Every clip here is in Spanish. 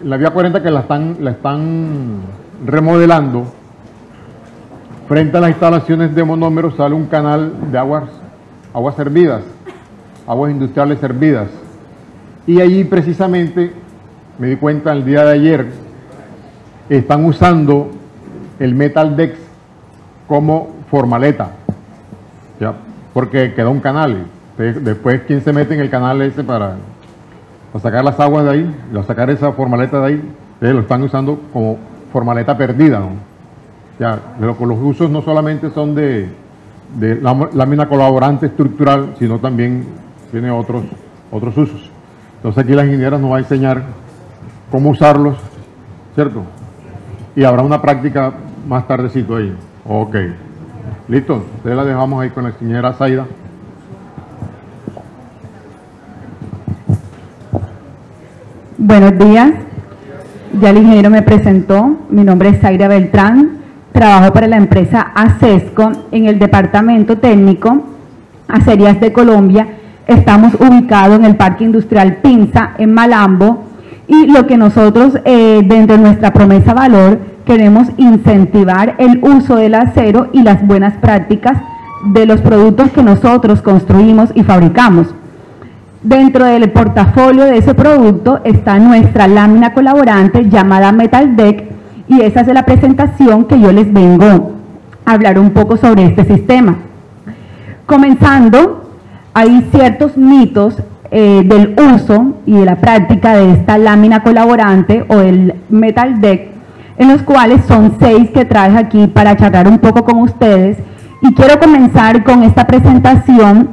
la vía 40 que la están remodelando, frente a las instalaciones de monómeros sale un canal de aguas servidas, aguas industriales servidas. Y allí precisamente, me di cuenta el día de ayer, están usando el metal deck como formaleta, ¿ya? Porque queda un canal. Después, ¿quién se mete en el canal ese para sacar las aguas de ahí, sacar esa formaleta de ahí? Lo están usando como formaleta perdida, ¿no? Ya, los usos no solamente son de lámina colaborante estructural, sino también tiene otros usos. Entonces aquí la ingeniera nos va a enseñar cómo usarlos, ¿cierto? Y habrá una práctica más tardecito ahí. Ok. ¿Listo? Entonces la dejamos ahí con la ingeniera Zaida. Buenos días. Ya el ingeniero me presentó. Mi nombre es Zaida Beltrán. Trabajo para la empresa ACESCO en el departamento técnico Acerías de Colombia. Estamos ubicados en el Parque Industrial Pinza, en Malambo, y lo que nosotros, dentro de nuestra promesa valor, queremos incentivar el uso del acero y las buenas prácticas de los productos que nosotros construimos y fabricamos. Dentro del portafolio de ese producto está nuestra lámina colaborante llamada Metal Deck, y esa es la presentación que yo les vengo a hablar un poco sobre este sistema. Comenzando, hay ciertos mitos del uso y de la práctica de esta lámina colaborante o el Metal Deck, en los cuales son 6 que traje aquí para charlar un poco con ustedes, y quiero comenzar con esta presentación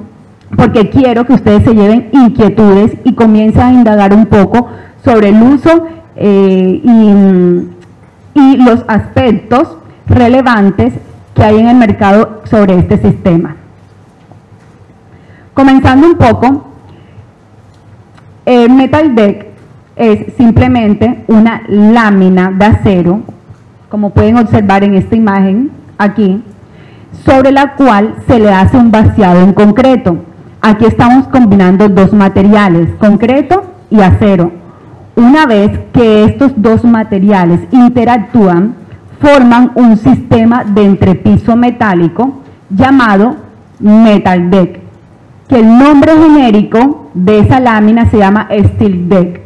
porque quiero que ustedes se lleven inquietudes y comiencen a indagar un poco sobre el uso y los aspectos relevantes que hay en el mercado sobre este sistema. Comenzando un poco, el Metal Deck es simplemente una lámina de acero, como pueden observar en esta imagen aquí, sobre la cual se le hace un vaciado en concreto. Aquí estamos combinando dos materiales, concreto y acero. Una vez que estos dos materiales interactúan, forman un sistema de entrepiso metálico llamado Metal Deck, que el nombre genérico de esa lámina se llama Steel Deck.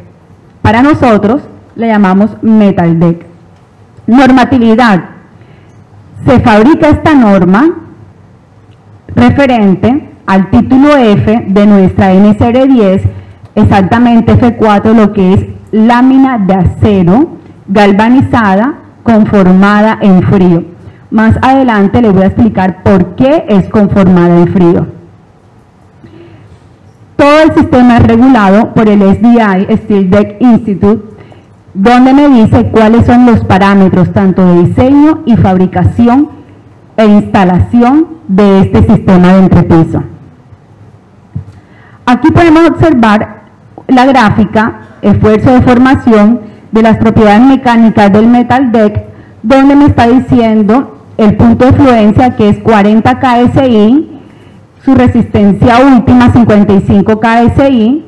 Para nosotros le llamamos Metal Deck. Normatividad. Se fabrica esta norma referente al título F de nuestra NSR 10, exactamente F4, lo que es lámina de acero galvanizada conformada en frío. Más adelante les voy a explicar por qué es conformada en frío. Todo el sistema es regulado por el SDI, Steel Deck Institute, donde me dice cuáles son los parámetros tanto de diseño y fabricación e instalación de este sistema de entrepiso. Aquí podemos observar la gráfica, esfuerzo de formación de las propiedades mecánicas del Metal Deck, donde me está diciendo el punto de fluencia, que es 40 KSI, su resistencia última 55 KSI.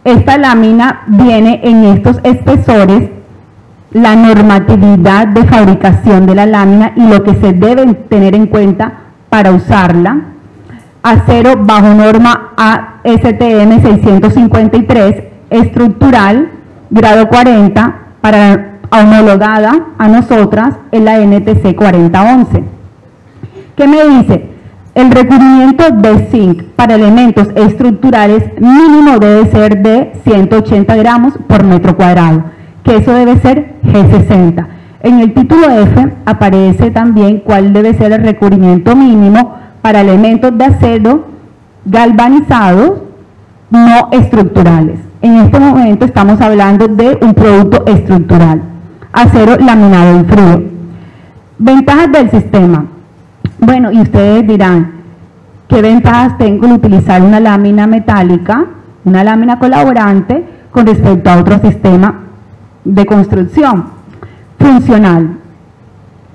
Esta lámina viene en estos espesores, la normatividad de fabricación de la lámina y lo que se debe tener en cuenta para usarla. Acero bajo norma ASTM 653, estructural, grado 40, para homologada a nosotras en la NTC 4011. ¿Qué me dice? El recubrimiento de zinc para elementos estructurales mínimo debe ser de 180 gramos por metro cuadrado, que eso debe ser G60. En el título F aparece también cuál debe ser el recubrimiento mínimo para elementos de acero galvanizados no estructurales. En este momento estamos hablando de un producto estructural, acero laminado en frío. Ventajas del sistema. Bueno, y ustedes dirán, ¿qué ventajas tengo de utilizar una lámina metálica, una lámina colaborante, con respecto a otro sistema de construcción? Funcional.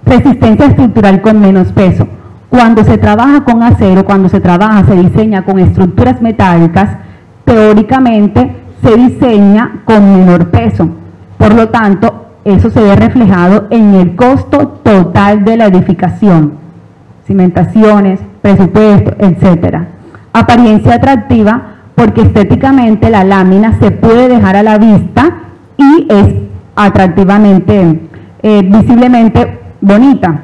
Resistencia estructural con menos peso. Cuando se trabaja con acero, se diseña con estructuras metálicas, teóricamente se diseña con menor peso. Por lo tanto, eso se ve reflejado en el costo total de la edificación, cimentaciones, presupuesto, etc. Apariencia atractiva, porque estéticamente la lámina se puede dejar a la vista y es atractivamente, visiblemente bonita.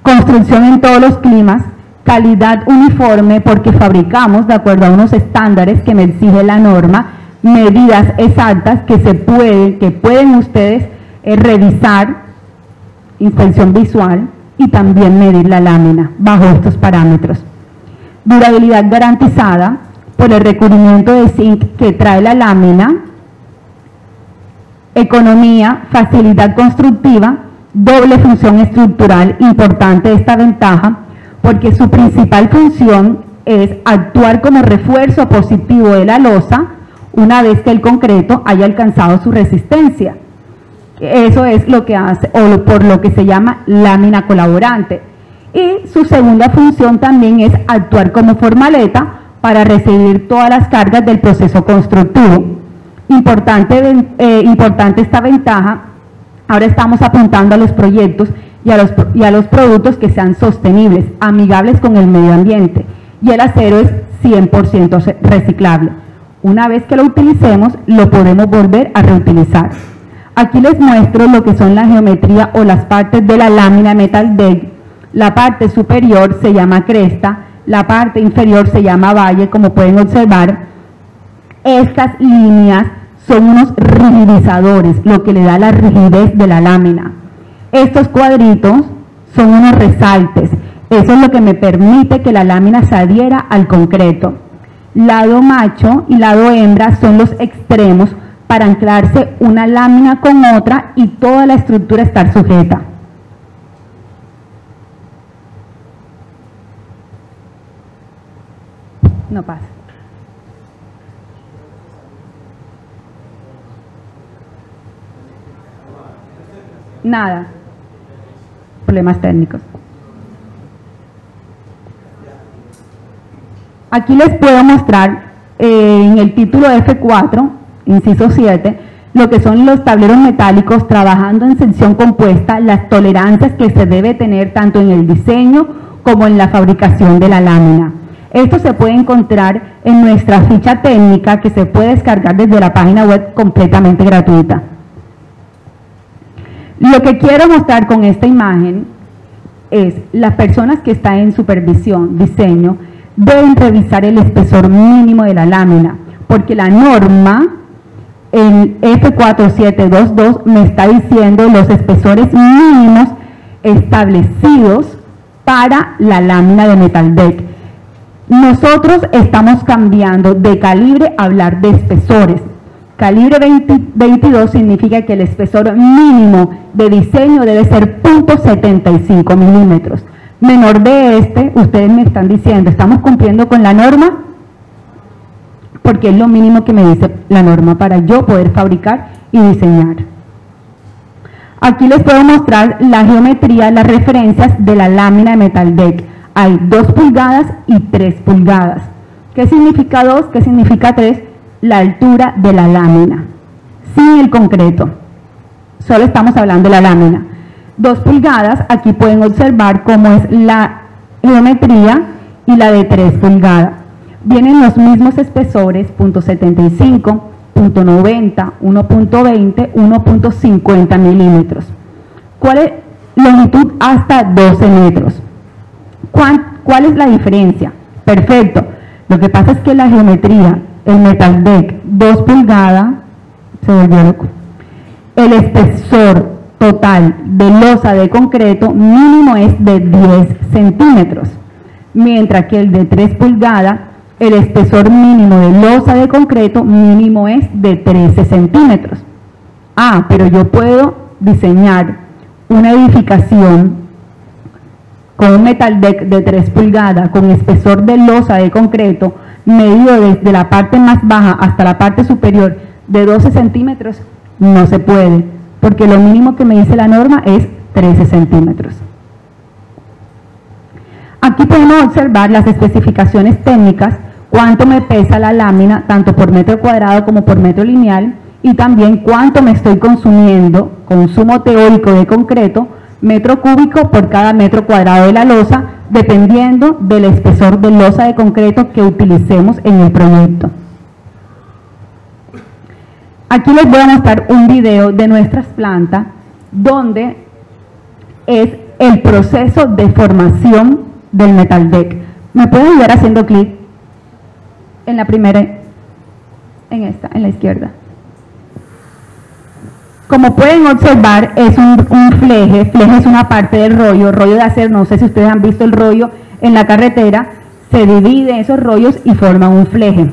Construcción en todos los climas, calidad uniforme, porque fabricamos de acuerdo a unos estándares que me exige la norma, medidas exactas que pueden ustedes revisar, inspección visual y también medir la lámina bajo estos parámetros. Durabilidad garantizada por el recubrimiento de zinc que trae la lámina, economía, facilidad constructiva, doble función estructural. Importante esta ventaja porque su principal función es actuar como refuerzo positivo de la losa una vez que el concreto haya alcanzado su resistencia. Eso es lo que hace, o por lo que se llama lámina colaborante. Y su segunda función también es actuar como formaleta para recibir todas las cargas del proceso constructivo. Importante esta ventaja. Ahora estamos apuntando a los proyectos y a los productos que sean sostenibles, amigables con el medio ambiente. Y el acero es 100% reciclable. Una vez que lo utilicemos, lo podemos volver a reutilizar. Aquí les muestro lo que son la geometría o las partes de la lámina Metal Deck. La parte superior se llama cresta, la parte inferior se llama valle, como pueden observar. Estas líneas son unos rigidizadores, lo que le da la rigidez de la lámina. Estos cuadritos son unos resaltes, eso es lo que me permite que la lámina se adhiera al concreto. Lado macho y lado hembra son los extremos para anclarse una lámina con otra y toda la estructura estar sujeta. No pasa. Nada. Problemas técnicos. Aquí les puedo mostrar en el título F4, inciso 7, lo que son los tableros metálicos trabajando en sección compuesta, las tolerancias que se debe tener tanto en el diseño como en la fabricación de la lámina. Esto se puede encontrar en nuestra ficha técnica que se puede descargar desde la página web completamente gratuita. Lo que quiero mostrar con esta imagen es las personas que están en supervisión, diseño, deben revisar el espesor mínimo de la lámina, porque la norma en F4722 me está diciendo los espesores mínimos establecidos para la lámina de Metal Deck. Nosotros estamos cambiando de calibre a hablar de espesores. Calibre 22 significa que el espesor mínimo de diseño debe ser 0.75 milímetros. Menor de este, ustedes me están diciendo, ¿estamos cumpliendo con la norma? Porque es lo mínimo que me dice la norma para yo poder fabricar y diseñar. Aquí les puedo mostrar la geometría, las referencias de la lámina de Metal Deck. Hay 2 pulgadas y 3 pulgadas. ¿Qué significa 2? ¿Qué significa 3? La altura de la lámina, sin el concreto. Solo estamos hablando de la lámina. 2 pulgadas, aquí pueden observar cómo es la geometría y la de 3 pulgadas. Vienen los mismos espesores, 0.75, 0.90, 1.20, 1.50 milímetros. ¿Cuál es? Longitud hasta 12 metros. ¿Cuál es la diferencia? Perfecto. Lo que pasa es que la geometría, el Metal Deck 2 pulgadas, se volvió loco. El espesor total de losa de concreto mínimo es de 10 centímetros, mientras que el de 3 pulgadas, el espesor mínimo de losa de concreto mínimo es de 13 centímetros. Ah, pero yo puedo diseñar una edificación con un Metal Deck de 3 pulgadas, con espesor de losa de concreto, medido desde la parte más baja hasta la parte superior de 12 centímetros, no se puede, porque lo mínimo que me dice la norma es 13 centímetros. Aquí podemos observar las especificaciones técnicas, cuánto me pesa la lámina, tanto por metro cuadrado como por metro lineal, y también cuánto me estoy consumiendo, consumo teórico de concreto, metro cúbico por cada metro cuadrado de la losa, dependiendo del espesor de losa de concreto que utilicemos en el proyecto. Aquí les voy a mostrar un video de nuestras plantas, donde es el proceso de formación del metal deck. ¿Me pueden ayudar haciendo clic en la primera, en esta, en la izquierda? Como pueden observar, es un fleje. Fleje es una parte del rollo de acero. No sé si ustedes han visto el rollo en la carretera. Se divide esos rollos y forman un fleje.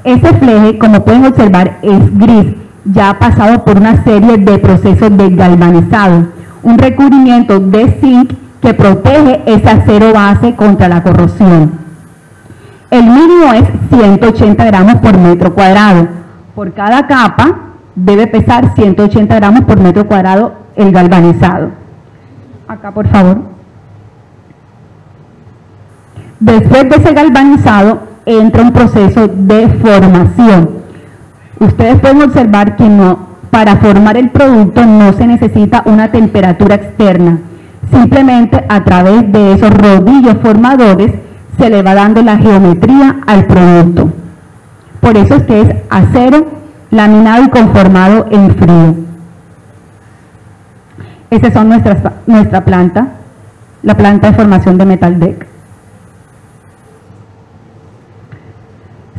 Ese fleje, como pueden observar, es gris. Ya ha pasado por una serie de procesos de galvanizado. Un recubrimiento de zinc que protege ese acero base contra la corrosión. El mínimo es 180 gramos por metro cuadrado. Por cada capa debe pesar 180 gramos por metro cuadrado el galvanizado. Acá, por favor. Después de ese galvanizado entra un proceso de formación. Ustedes pueden observar que para formar el producto no se necesita una temperatura externa. Simplemente a través de esos rodillos formadores se le va dando la geometría al producto. Por eso es que es acero laminado y conformado en frío. Esas son nuestra planta, la planta de formación de metal deck.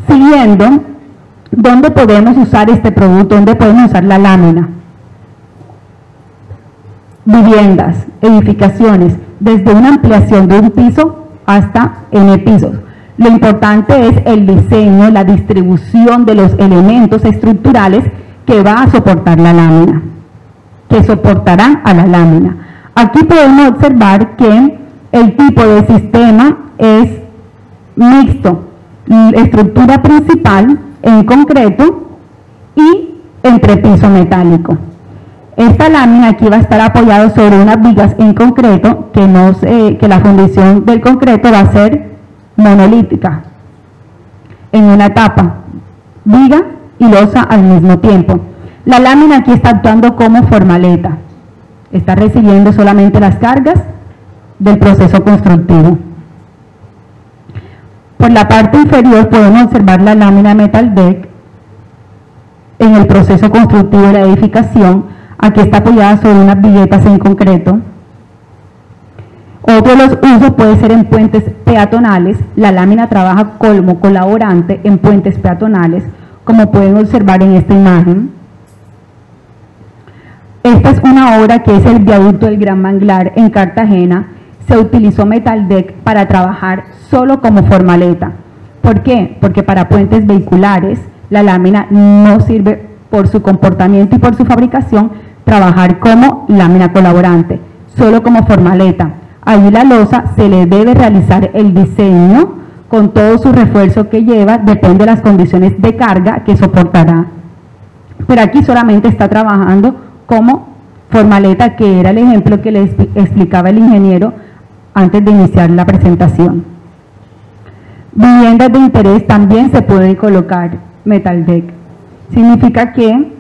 Siguiendo, ¿dónde podemos usar este producto? ¿Dónde podemos usar la lámina? Viviendas, edificaciones, desde una ampliación de un piso hasta N pisos. Lo importante es el diseño, la distribución de los elementos estructurales que va a soportar la lámina, que soportarán a la lámina. Aquí podemos observar que el tipo de sistema es mixto, estructura principal en concreto y entrepiso metálico. Esta lámina aquí va a estar apoyada sobre unas vigas en concreto que la fundición del concreto va a ser monolítica en una etapa, viga y losa al mismo tiempo. La lámina aquí está actuando como formaleta, está recibiendo solamente las cargas del proceso constructivo. Por la parte inferior podemos observar la lámina metal deck en el proceso constructivo de la edificación. Aquí está apoyada sobre unas viguetas en concreto. Otro de los usos puede ser en puentes peatonales. La lámina trabaja como colaborante en puentes peatonales, como pueden observar en esta imagen. Esta es una obra que es el viaducto del Gran Manglar en Cartagena. Se utilizó metal deck para trabajar solo como formaleta. ¿Por qué? Porque para puentes vehiculares la lámina no sirve por su comportamiento y por su fabricación trabajar como lámina colaborante, solo como formaleta. Allí la losa se le debe realizar el diseño con todo su refuerzo que lleva, depende de las condiciones de carga que soportará. Pero aquí solamente está trabajando como formaleta, que era el ejemplo que le explicaba el ingeniero antes de iniciar la presentación. Viviendas de interés también se pueden colocar metal deck. Significa que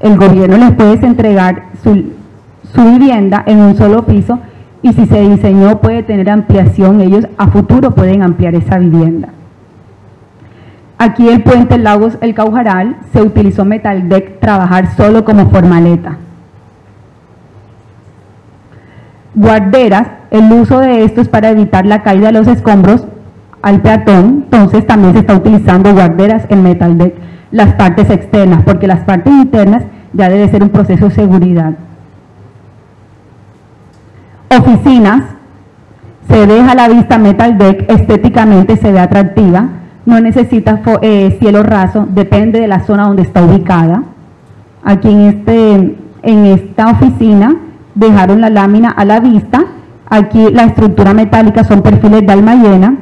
el gobierno les puede entregar su vivienda en un solo piso, y si se diseñó puede tener ampliación, ellos a futuro pueden ampliar esa vivienda. Aquí el puente Lagos El Caujaral se utilizó metal deck trabajar solo como formaleta. Guarderas, el uso de esto es para evitar la caída de los escombros al peatón, entonces también se está utilizando guarderas en metal deck. Las partes externas, porque las partes internas ya debe ser un proceso de seguridad. Oficinas, se deja a la vista metal deck, estéticamente se ve atractiva, no necesita cielo raso, depende de la zona donde está ubicada. Aquí en esta oficina dejaron la lámina a la vista. Aquí la estructura metálica son perfiles de alma llena.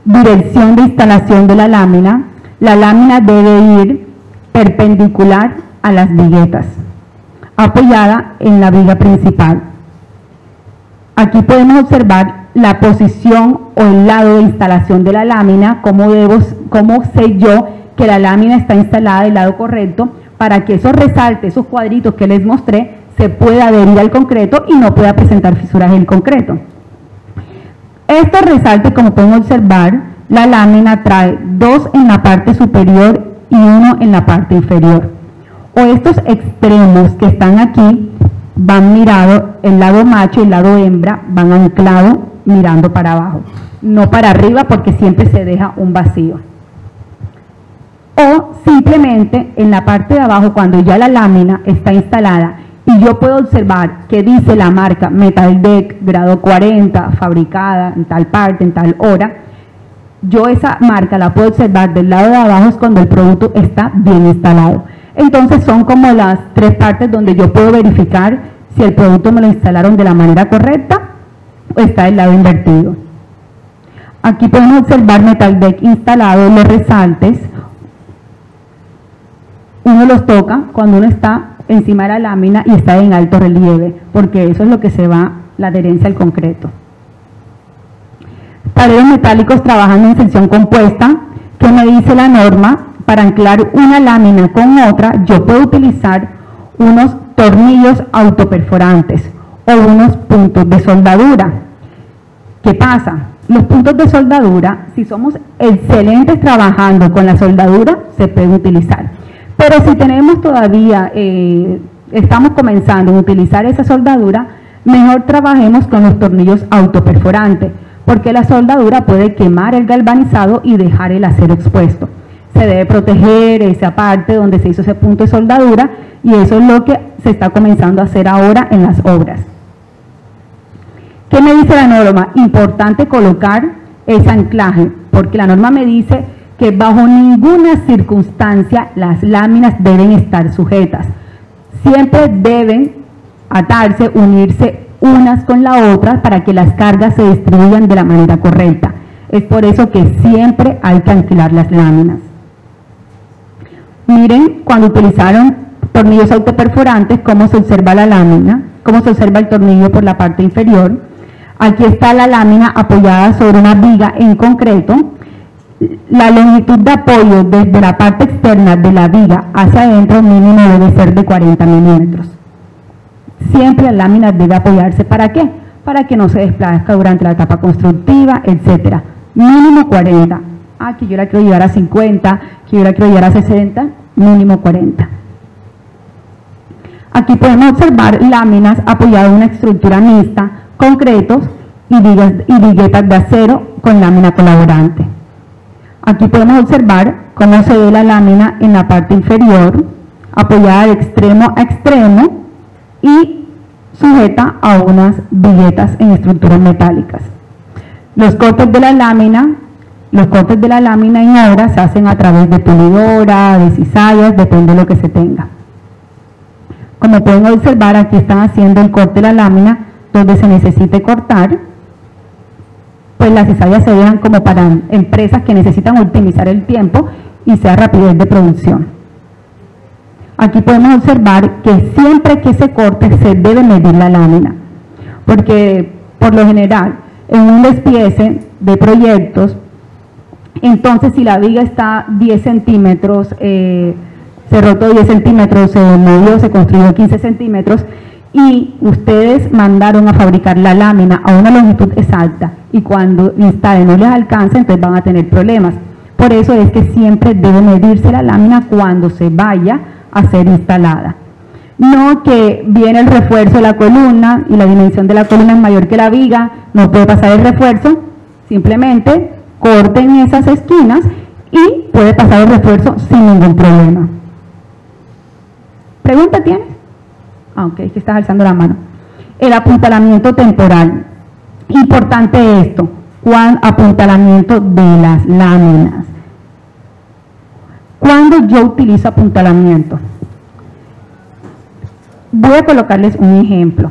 Dirección de instalación de la lámina. La lámina debe ir perpendicular a las viguetas, apoyada en la viga principal. Aquí podemos observar la posición o el lado de instalación de la lámina, cómo sé yo que la lámina está instalada del lado correcto para que esos resaltes, esos cuadritos que les mostré, se pueda adherir al concreto y no pueda presentar fisuras en el concreto. Estos resaltes, como pueden observar, la lámina trae 2 en la parte superior y 1 en la parte inferior. O estos extremos que están aquí van mirados, el lado macho y el lado hembra van anclados mirando para abajo, no para arriba porque siempre se deja un vacío. O simplemente en la parte de abajo, cuando ya la lámina está instalada y yo puedo observar que dice la marca Metal Deck grado 40, fabricada en tal parte, en tal hora, yo esa marca la puedo observar del lado de abajo, es cuando el producto está bien instalado. Entonces son como las 3 partes donde yo puedo verificar si el producto me lo instalaron de la manera correcta o está del lado invertido. Aquí podemos observar Metal Deck instalado, los resaltes. Uno los toca cuando uno está encima de la lámina y está en alto relieve, porque eso es lo que se va la adherencia al concreto. Tareros metálicos trabajando en sección compuesta, que me dice la norma, para anclar una lámina con otra, yo puedo utilizar unos tornillos autoperforantes o unos puntos de soldadura. ¿Qué pasa? Los puntos de soldadura, si somos excelentes trabajando con la soldadura, se pueden utilizar. Pero si tenemos todavía, estamos comenzando a utilizar esa soldadura, mejor trabajemos con los tornillos autoperforantes, porque la soldadura puede quemar el galvanizado y dejar el acero expuesto. Se debe proteger esa parte donde se hizo ese punto de soldadura y eso es lo que se está comenzando a hacer ahora en las obras. ¿Qué me dice la norma? Importante colocar ese anclaje, porque la norma me dice que bajo ninguna circunstancia las láminas deben estar sujetas. Siempre deben atarse, unirse unas con la otra para que las cargas se distribuyan de la manera correcta. Es por eso que siempre hay que anclar las láminas. Miren, cuando utilizaron tornillos autoperforantes, cómo se observa la lámina, cómo se observa el tornillo por la parte inferior. Aquí está la lámina apoyada sobre una viga en concreto. La longitud de apoyo desde la parte externa de la viga hacia adentro mínimo debe ser de 40 milímetros. Siempre la lámina debe apoyarse, ¿para qué? Para que no se desplazca durante la etapa constructiva, etcétera. Mínimo 40. Que yo la quiero llevar a 50, que yo la quiero llevar a 60, mínimo 40. Aquí podemos observar láminas apoyadas en una estructura mixta, concretos y viguetas de acero con lámina colaborante. Aquí podemos observar cómo se ve la lámina en la parte inferior, apoyada de extremo a extremo y sujeta a unas viguetas en estructuras metálicas. Los cortes de la lámina en obra se hacen a través de pulidora, de cizallas, depende de lo que se tenga. Como pueden observar, aquí están haciendo el corte de la lámina donde se necesite cortar, pues las cizallas se dejan como para empresas que necesitan optimizar el tiempo y sea rapidez de producción. Aquí podemos observar que siempre que se corte se debe medir la lámina, porque por lo general en un despiece de proyectos, entonces si la viga está 10 centímetros, se rotó 10 centímetros, se medió, se construyó 15 centímetros y ustedes mandaron a fabricar la lámina a una longitud exacta y cuando instalen no les alcanza, entonces van a tener problemas. Por eso es que siempre debe medirse la lámina cuando se vaya a ser instalada. No que viene el refuerzo de la columna y la dimensión de la columna es mayor que la viga, no puede pasar el refuerzo, simplemente corten esas esquinas y puede pasar el refuerzo sin ningún problema. ¿Pregunta tienes? Ok, es que estás alzando la mano. El apuntalamiento temporal. Importante esto, apuntalamiento de las láminas. ¿Cuándo yo utilizo apuntalamiento? Voy a colocarles un ejemplo.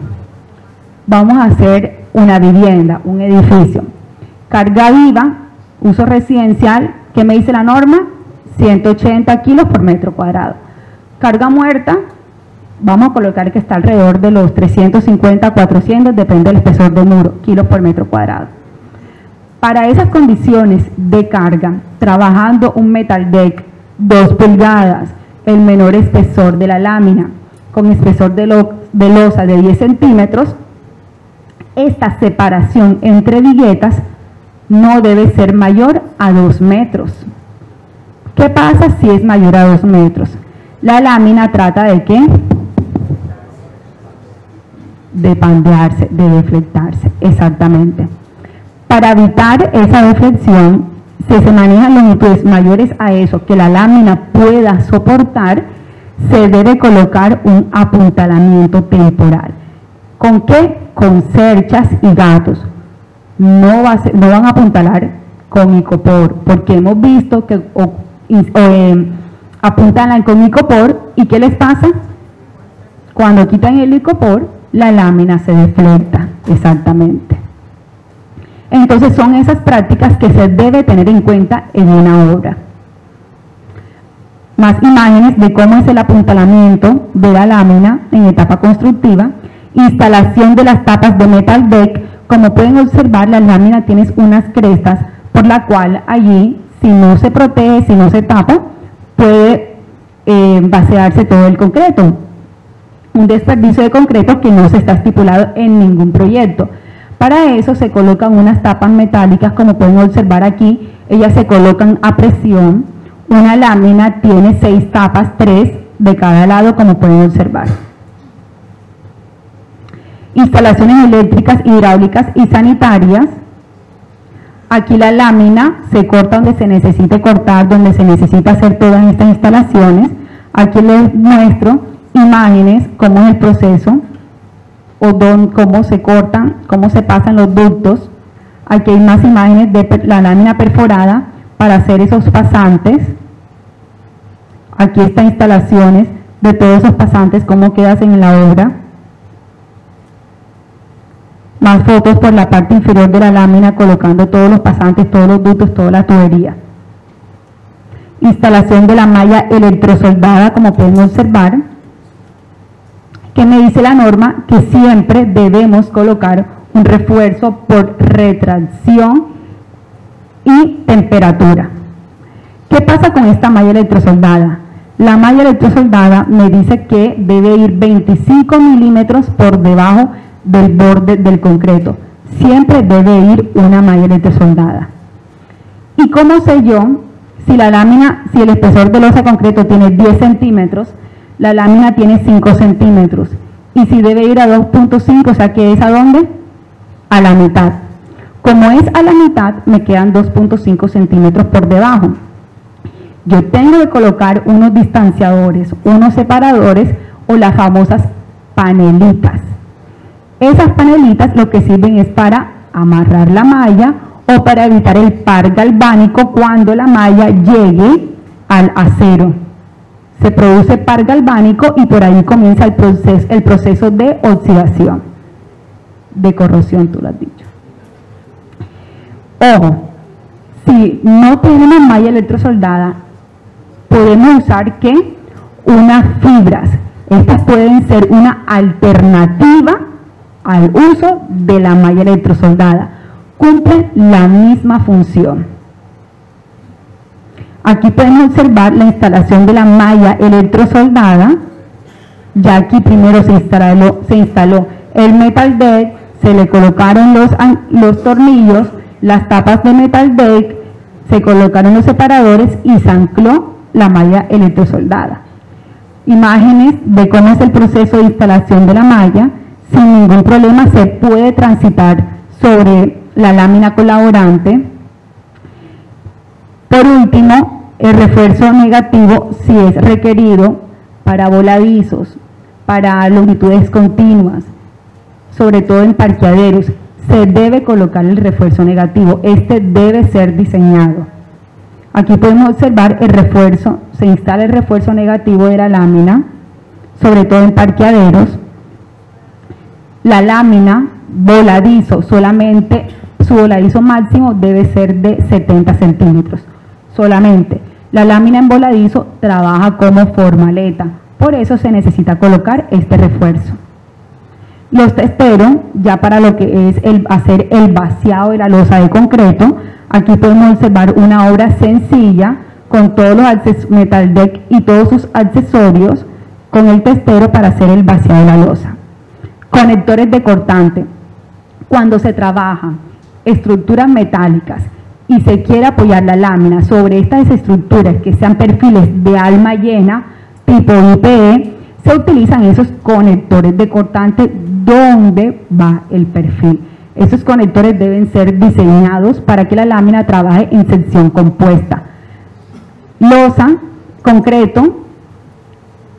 Vamos a hacer una vivienda, un edificio. Carga viva, uso residencial, ¿qué me dice la norma? 180 kilos por metro cuadrado. Carga muerta, vamos a colocar que está alrededor de los 350 a 400, depende del espesor del muro, kilos por metro cuadrado. Para esas condiciones de carga, trabajando un metal deck 2 pulgadas, el menor espesor de la lámina, con espesor de losa de 10 centímetros, esta separación entre viguetas no debe ser mayor a 2 metros. ¿Qué pasa si es mayor a 2 metros? La lámina trata de ¿qué? De pandearse, de deflectarse, exactamente. Para evitar esa deflexión, si se manejan longitudes mayores a eso que la lámina pueda soportar, se debe colocar un apuntalamiento temporal. ¿Con qué? Con cerchas y gatos. No van a apuntalar con icopor, porque hemos visto que apuntalan con icopor, ¿y qué les pasa? Cuando quitan el icopor, la lámina se deflecta, exactamente. Entonces son esas prácticas que se debe tener en cuenta en una obra. Más imágenes de cómo es el apuntalamiento de la lámina en etapa constructiva, instalación de las tapas de metal deck. Como pueden observar, la lámina tiene unas crestas por la cual allí, si no se protege, si no se tapa, puede vaciarse todo el concreto. Un desperdicio de concreto que no se está estipulado en ningún proyecto. Para eso se colocan unas tapas metálicas, como pueden observar aquí, ellas se colocan a presión. Una lámina tiene 6 tapas, 3 de cada lado, como pueden observar. Instalaciones eléctricas, hidráulicas y sanitarias. Aquí la lámina se corta donde se necesite cortar, donde se necesita hacer todas estas instalaciones. Aquí les muestro imágenes, cómo es el proceso, cómo se cortan, cómo se pasan los ductos. Aquí hay más imágenes de la lámina perforada para hacer esos pasantes. Aquí están instalaciones de todos esos pasantes, cómo quedan en la obra. Más fotos por la parte inferior de la lámina, colocando todos los pasantes, todos los ductos, toda la tubería. Instalación de la malla electrosoldada, como pueden observar, que me dice la norma que siempre debemos colocar un refuerzo por retracción y temperatura. ¿Qué pasa con esta malla electrosoldada? La malla electrosoldada me dice que debe ir 25 milímetros por debajo del borde del concreto. Siempre debe ir una malla electrosoldada. ¿Y cómo sé yo si la lámina, si el espesor de losa de concreto tiene 10 centímetros, la lámina tiene 5 centímetros? Y si debe ir a 2.5, o sea que es ¿a dónde? A la mitad. Como es a la mitad, me quedan 2.5 centímetros por debajo. Yo tengo que colocar unos distanciadores, unos separadores o las famosas panelitas. Esas panelitas lo que sirven es para amarrar la malla o para evitar el par galvánico cuando la malla llegue al acero. Se produce par galvánico y por ahí comienza el proceso de oxidación, de corrosión, tú lo has dicho. Ojo, si no tenemos malla electrosoldada, podemos usar ¿qué? Unas fibras. Estas pueden ser una alternativa al uso de la malla electrosoldada. Cumple la misma función. Aquí podemos observar la instalación de la malla electrosoldada. Ya aquí primero se instaló el metal deck, se le colocaron los tornillos, las tapas de metal deck, se colocaron los separadores y se ancló la malla electrosoldada. Imágenes de cómo es el proceso de instalación de la malla. Sin ningún problema se puede transitar sobre la lámina colaborante. Por último, el refuerzo negativo, si es requerido para voladizos, para longitudes continuas, sobre todo en parqueaderos, se debe colocar el refuerzo negativo. Este debe ser diseñado. Aquí podemos observar el refuerzo, se instala el refuerzo negativo de la lámina, sobre todo en parqueaderos. La lámina voladizo, solamente su voladizo máximo debe ser de 70 centímetros. Solamente. La lámina en voladizo trabaja como formaleta, por eso se necesita colocar este refuerzo. Los testeros, ya para lo que es hacer el vaciado de la losa de concreto, aquí podemos observar una obra sencilla con todos los metal deck y todos sus accesorios con el testero para hacer el vaciado de la losa. Conectores de cortante. Cuando se trabaja estructuras metálicas y se quiere apoyar la lámina sobre estas estructuras que sean perfiles de alma llena, tipo IPE, se utilizan esos conectores de cortante donde va el perfil. Esos conectores deben ser diseñados para que la lámina trabaje en sección compuesta. Losa, concreto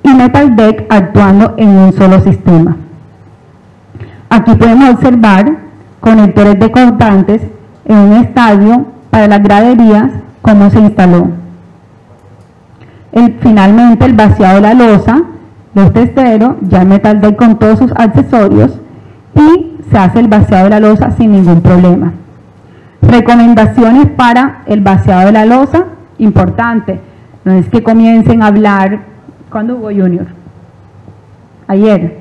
y metal deck actuando en un solo sistema. Aquí podemos observar conectores de cortantes en un estadio para las graderías, cómo se instaló. Finalmente el vaciado de la losa, los testeros, ya el metal deck con todos sus accesorios y se hace el vaciado de la losa sin ningún problema. Recomendaciones para el vaciado de la losa, importante, no es que comiencen a hablar, ¿cuándo hubo Junior? Ayer.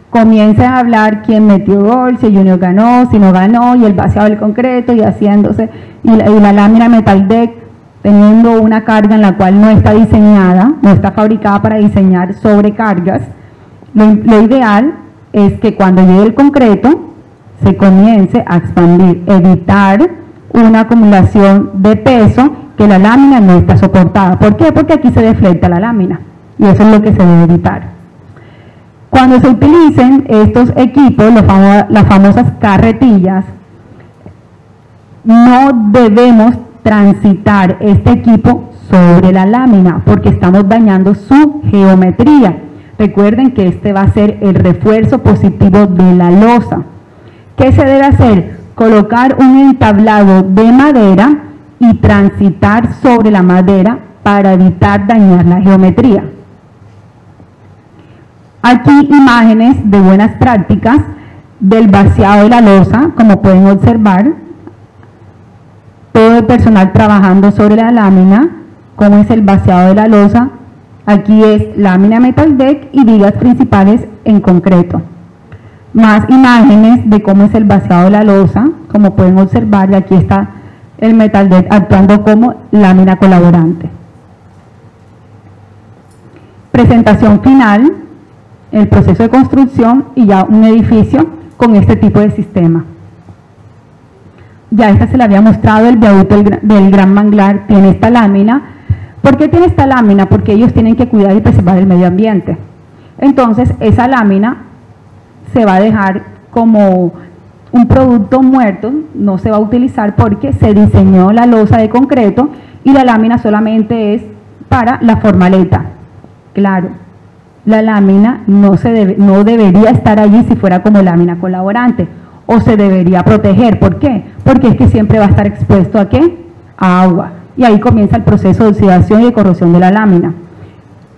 Comiencen a hablar quién metió gol, si Junior ganó, si no ganó, y el vaciado del concreto y haciéndose, y la lámina metal deck teniendo una carga en la cual no está diseñada, no está fabricada para diseñar sobrecargas. Lo ideal es que cuando llegue el concreto se comience a expandir, evitar una acumulación de peso que la lámina no está soportada. ¿Por qué? Porque aquí se deflecta la lámina y eso es lo que se debe evitar. Cuando se utilicen estos equipos, las famosas carretillas, no debemos transitar este equipo sobre la lámina porque estamos dañando su geometría. Recuerden que este va a ser el refuerzo positivo de la losa. ¿Qué se debe hacer? Colocar un entablado de madera y transitar sobre la madera para evitar dañar la geometría. Aquí imágenes de buenas prácticas del vaciado de la losa, como pueden observar, todo el personal trabajando sobre la lámina, cómo es el vaciado de la losa. Aquí es lámina metal deck y vigas principales en concreto. Más imágenes de cómo es el vaciado de la losa, como pueden observar, y aquí está el metal deck actuando como lámina colaborante. Presentación final, el proceso de construcción y ya un edificio con este tipo de sistema. Ya esta se la había mostrado, el viaducto del Gran Manglar tiene esta lámina. ¿Por qué tiene esta lámina? Porque ellos tienen que cuidar y preservar el medio ambiente. Entonces esa lámina se va a dejar como un producto muerto, no se va a utilizar porque se diseñó la losa de concreto y la lámina solamente es para la formaleta. Claro, la lámina no debería estar allí si fuera como lámina colaborante, o se debería proteger. ¿Por qué? Porque es que siempre va a estar expuesto ¿a qué? A agua. Y ahí comienza el proceso de oxidación y de corrosión de la lámina.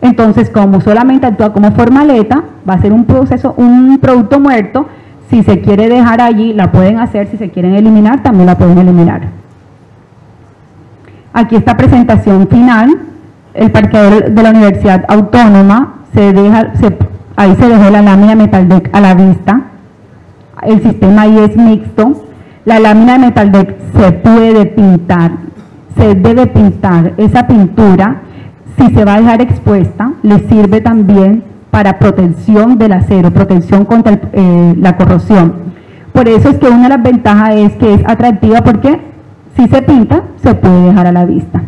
Entonces, como solamente actúa como formaleta, va a ser un producto muerto. Si se quiere dejar allí, la pueden hacer. Si se quieren eliminar, también la pueden eliminar. Aquí está presentación final. El parqueadero de la Universidad Autónoma, ahí se dejó la lámina metal deck a la vista. El sistema ahí es mixto. La lámina de metal deck se puede pintar, se debe pintar. Esa pintura, si se va a dejar expuesta, le sirve también para protección del acero, protección contra la corrosión. Por eso es que una de las ventajas es que es atractiva, porque si se pinta, se puede dejar a la vista.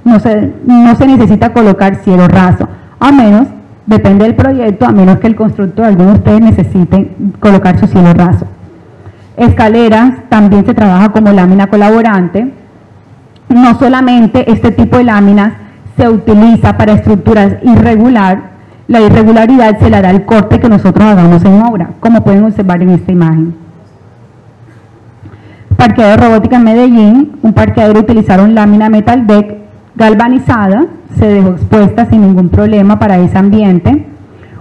No se necesita colocar cielo raso, a menos, depende del proyecto, a menos que el constructor, algunos de ustedes necesiten colocar su cielo raso. Escaleras, también se trabaja como lámina colaborante. No solamente este tipo de láminas se utiliza para estructuras irregulares, la irregularidad se la da el corte que nosotros hagamos en obra, como pueden observar en esta imagen. Parqueadero robótica en Medellín, un parqueadero utilizaron lámina metal deck galvanizada, se dejó expuesta sin ningún problema para ese ambiente.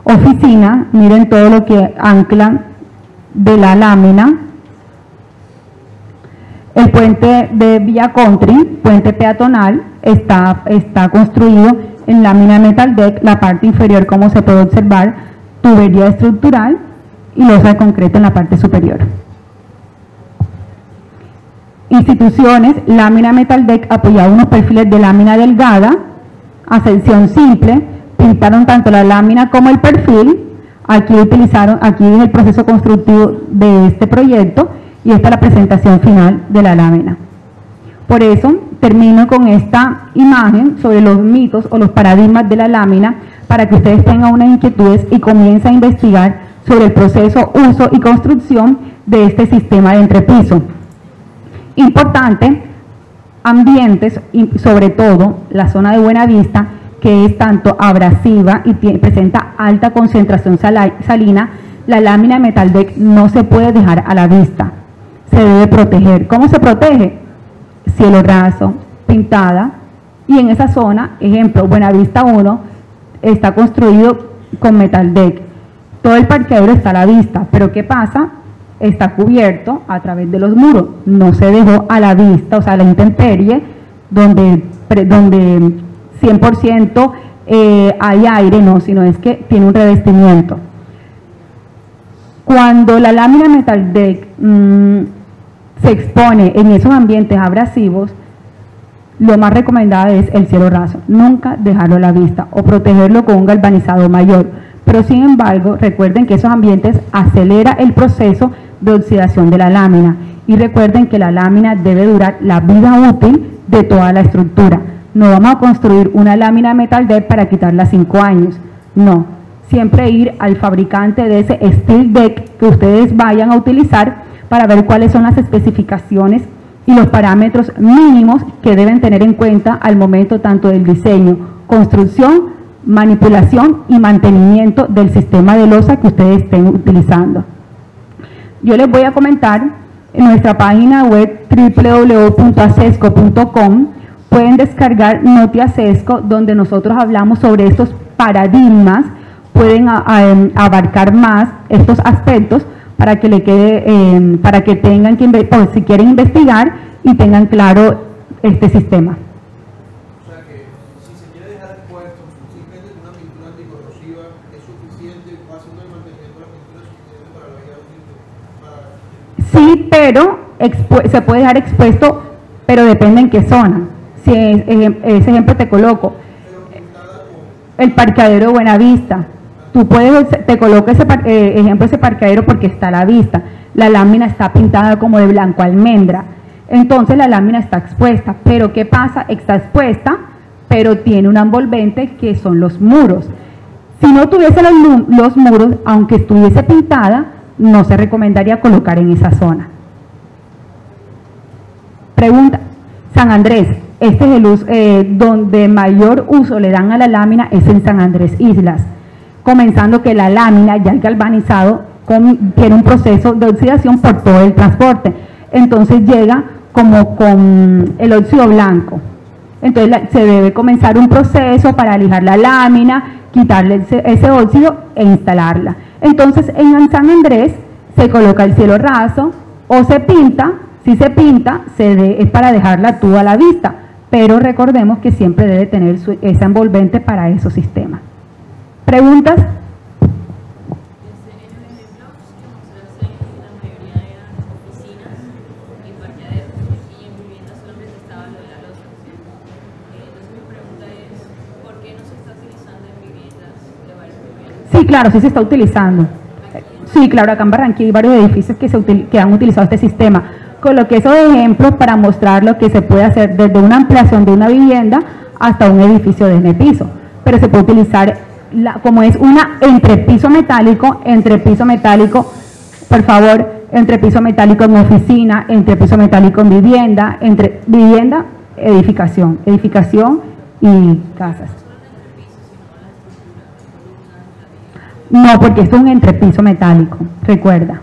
Oficina, miren todo lo que anclan de la lámina. El puente de Villa Country, puente peatonal, está construido en lámina metal deck, la parte inferior, como se puede observar, tubería estructural y losa de concreto en la parte superior. instituciones, lámina metal deck apoyaba unos perfiles de lámina delgada, a sección simple, pintaron tanto la lámina como el perfil. Aquí es el proceso constructivo de este proyecto y esta es la presentación final de la lámina. Por eso termino con esta imagen sobre los mitos o los paradigmas de la lámina para que ustedes tengan unas inquietudes y comiencen a investigar sobre el proceso, uso y construcción de este sistema de entrepiso. Importante, ambientes y sobre todo la zona de Buenavista, que es tanto abrasiva y presenta alta concentración salina, la lámina de metal deck no se puede dejar a la vista, se debe proteger. ¿Cómo se protege? Cielo raso, pintada, y en esa zona, ejemplo, Buenavista 1 está construido con metal deck, todo el parqueadero está a la vista, pero ¿qué pasa? Está cubierto a través de los muros, no se dejó a la vista, o sea, a la intemperie, donde 100% hay aire, no, sino es que tiene un revestimiento. Cuando la lámina metal deck se expone en esos ambientes abrasivos, lo más recomendado es el cielo raso, nunca dejarlo a la vista o protegerlo con un galvanizado mayor. Pero sin embargo, recuerden que esos ambientes acelera el proceso de oxidación de la lámina y recuerden que la lámina debe durar la vida útil de toda la estructura. No vamos a construir una lámina metal deck para quitarla 5 años, no. Siempre ir al fabricante de ese steel deck que ustedes vayan a utilizar para ver cuáles son las especificaciones y los parámetros mínimos que deben tener en cuenta al momento tanto del diseño, construcción, manipulación y mantenimiento del sistema de losa que ustedes estén utilizando. Yo les voy a comentar en nuestra página web www.acesco.com pueden descargar Notiacesco, donde nosotros hablamos sobre estos paradigmas, pueden abarcar más estos aspectos para que le quede, para que tengan que, o si quieren investigar y tengan claro este sistema. O sea que si se quiere dejar expuesto simplemente una pintura anticorrosiva es suficiente, haciendo el mantenimiento de la pintura es suficiente para la vida útil. Sí, pero se puede dejar expuesto, pero depende en qué zona. Si ese ejemplo te coloco, el parqueadero de Buenavista. Tú puedes, te coloco ese parqueadero porque está a la vista. La lámina está pintada como de blanco almendra. Entonces la lámina está expuesta. Pero ¿qué pasa? Está expuesta, pero tiene un envolvente que son los muros. Si no tuviese los muros, aunque estuviese pintada, no se recomendaría colocar en esa zona. Pregunta. San Andrés. Este es el uso, donde mayor uso le dan a la lámina es en San Andrés Islas. Comenzando que la lámina, ya el galvanizado, tiene un proceso de oxidación por todo el transporte. Entonces llega como con el óxido blanco. Entonces se debe comenzar un proceso para lijar la lámina, quitarle ese óxido e instalarla. Entonces en San Andrés se coloca el cielo raso o se pinta. Si se pinta, es para dejarla tú a la vista. Pero recordemos que siempre debe tener ese envolvente para esos sistemas. ¿Preguntas? En el ejemplo que mostraste, la mayoría eran oficinas y parqueaderos, y en viviendas solamente estaba lo de la losa. Entonces mi pregunta es, ¿por qué no se está utilizando en viviendas de varios niveles? Sí, claro, sí se está utilizando. Sí, claro, acá en Barranquilla hay varios edificios que han utilizado este sistema. Coloqué esos ejemplos para mostrar lo que se puede hacer desde una ampliación de una vivienda hasta un edificio de N-piso. Pero se puede utilizar, como es una entrepiso metálico, por favor, entrepiso metálico en oficina, entrepiso metálico en vivienda, edificación y casas. No, porque esto es un entrepiso metálico, recuerda.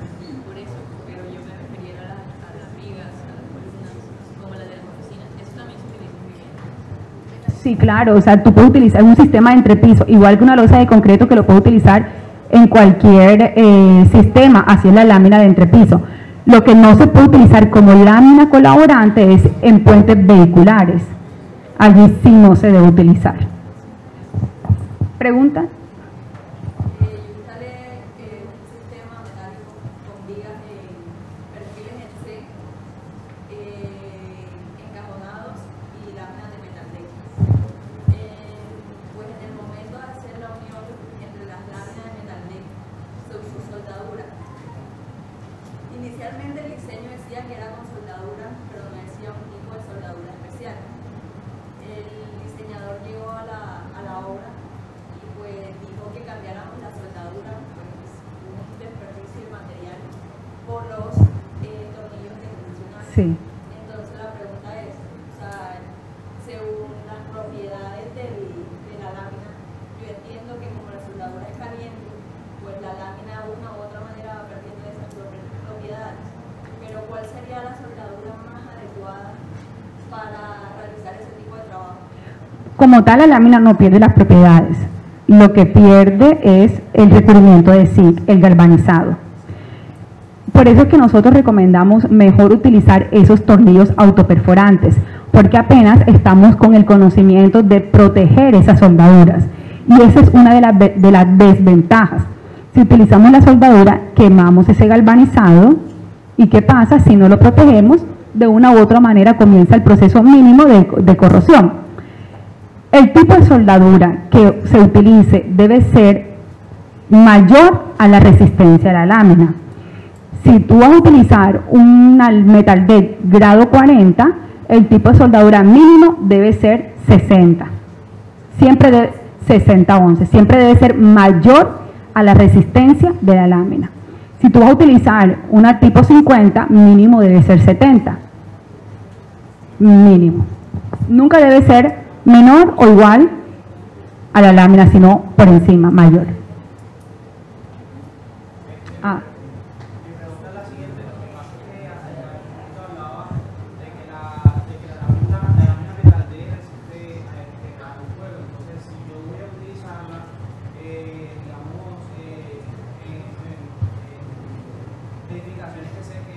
Sí, claro, o sea, tú puedes utilizar un sistema de entrepiso, igual que una losa de concreto que lo puedes utilizar en cualquier sistema, así es la lámina de entrepiso. Lo que no se puede utilizar como lámina colaborante es en puentes vehiculares. Allí sí no se debe utilizar. ¿Pregunta? Sí. Entonces la pregunta es, o sea, según las propiedades de la lámina, yo entiendo que como la soldadura es caliente, pues la lámina de una u otra manera va perdiendo esas propiedades. Pero ¿cuál sería la soldadura más adecuada para realizar ese tipo de trabajo? Como tal, la lámina no pierde las propiedades. Lo que pierde es el recubrimiento de zinc, el galvanizado. Por eso es que nosotros recomendamos mejor utilizar esos tornillos autoperforantes, porque apenas estamos con el conocimiento de proteger esas soldaduras. Y esa es una de las desventajas. Si utilizamos la soldadura, quemamos ese galvanizado, ¿y qué pasa? Si no lo protegemos, de una u otra manera comienza el proceso mínimo de corrosión. El tipo de soldadura que se utilice debe ser mayor a la resistencia de la lámina. Si tú vas a utilizar un metal deck grado 40, el tipo de soldadura mínimo debe ser 60. Siempre de 60-11, siempre debe ser mayor a la resistencia de la lámina. Si tú vas a utilizar una tipo 50, mínimo debe ser 70. Mínimo. Nunca debe ser menor o igual a la lámina, sino por encima, mayor. Ah. Mi pregunta es la siguiente, lo que pasa es que hace un momento hablaba de que la lámina metal D resiste a un fuego. Entonces, si yo voy a utilizarla, digamos, edificaciones que sean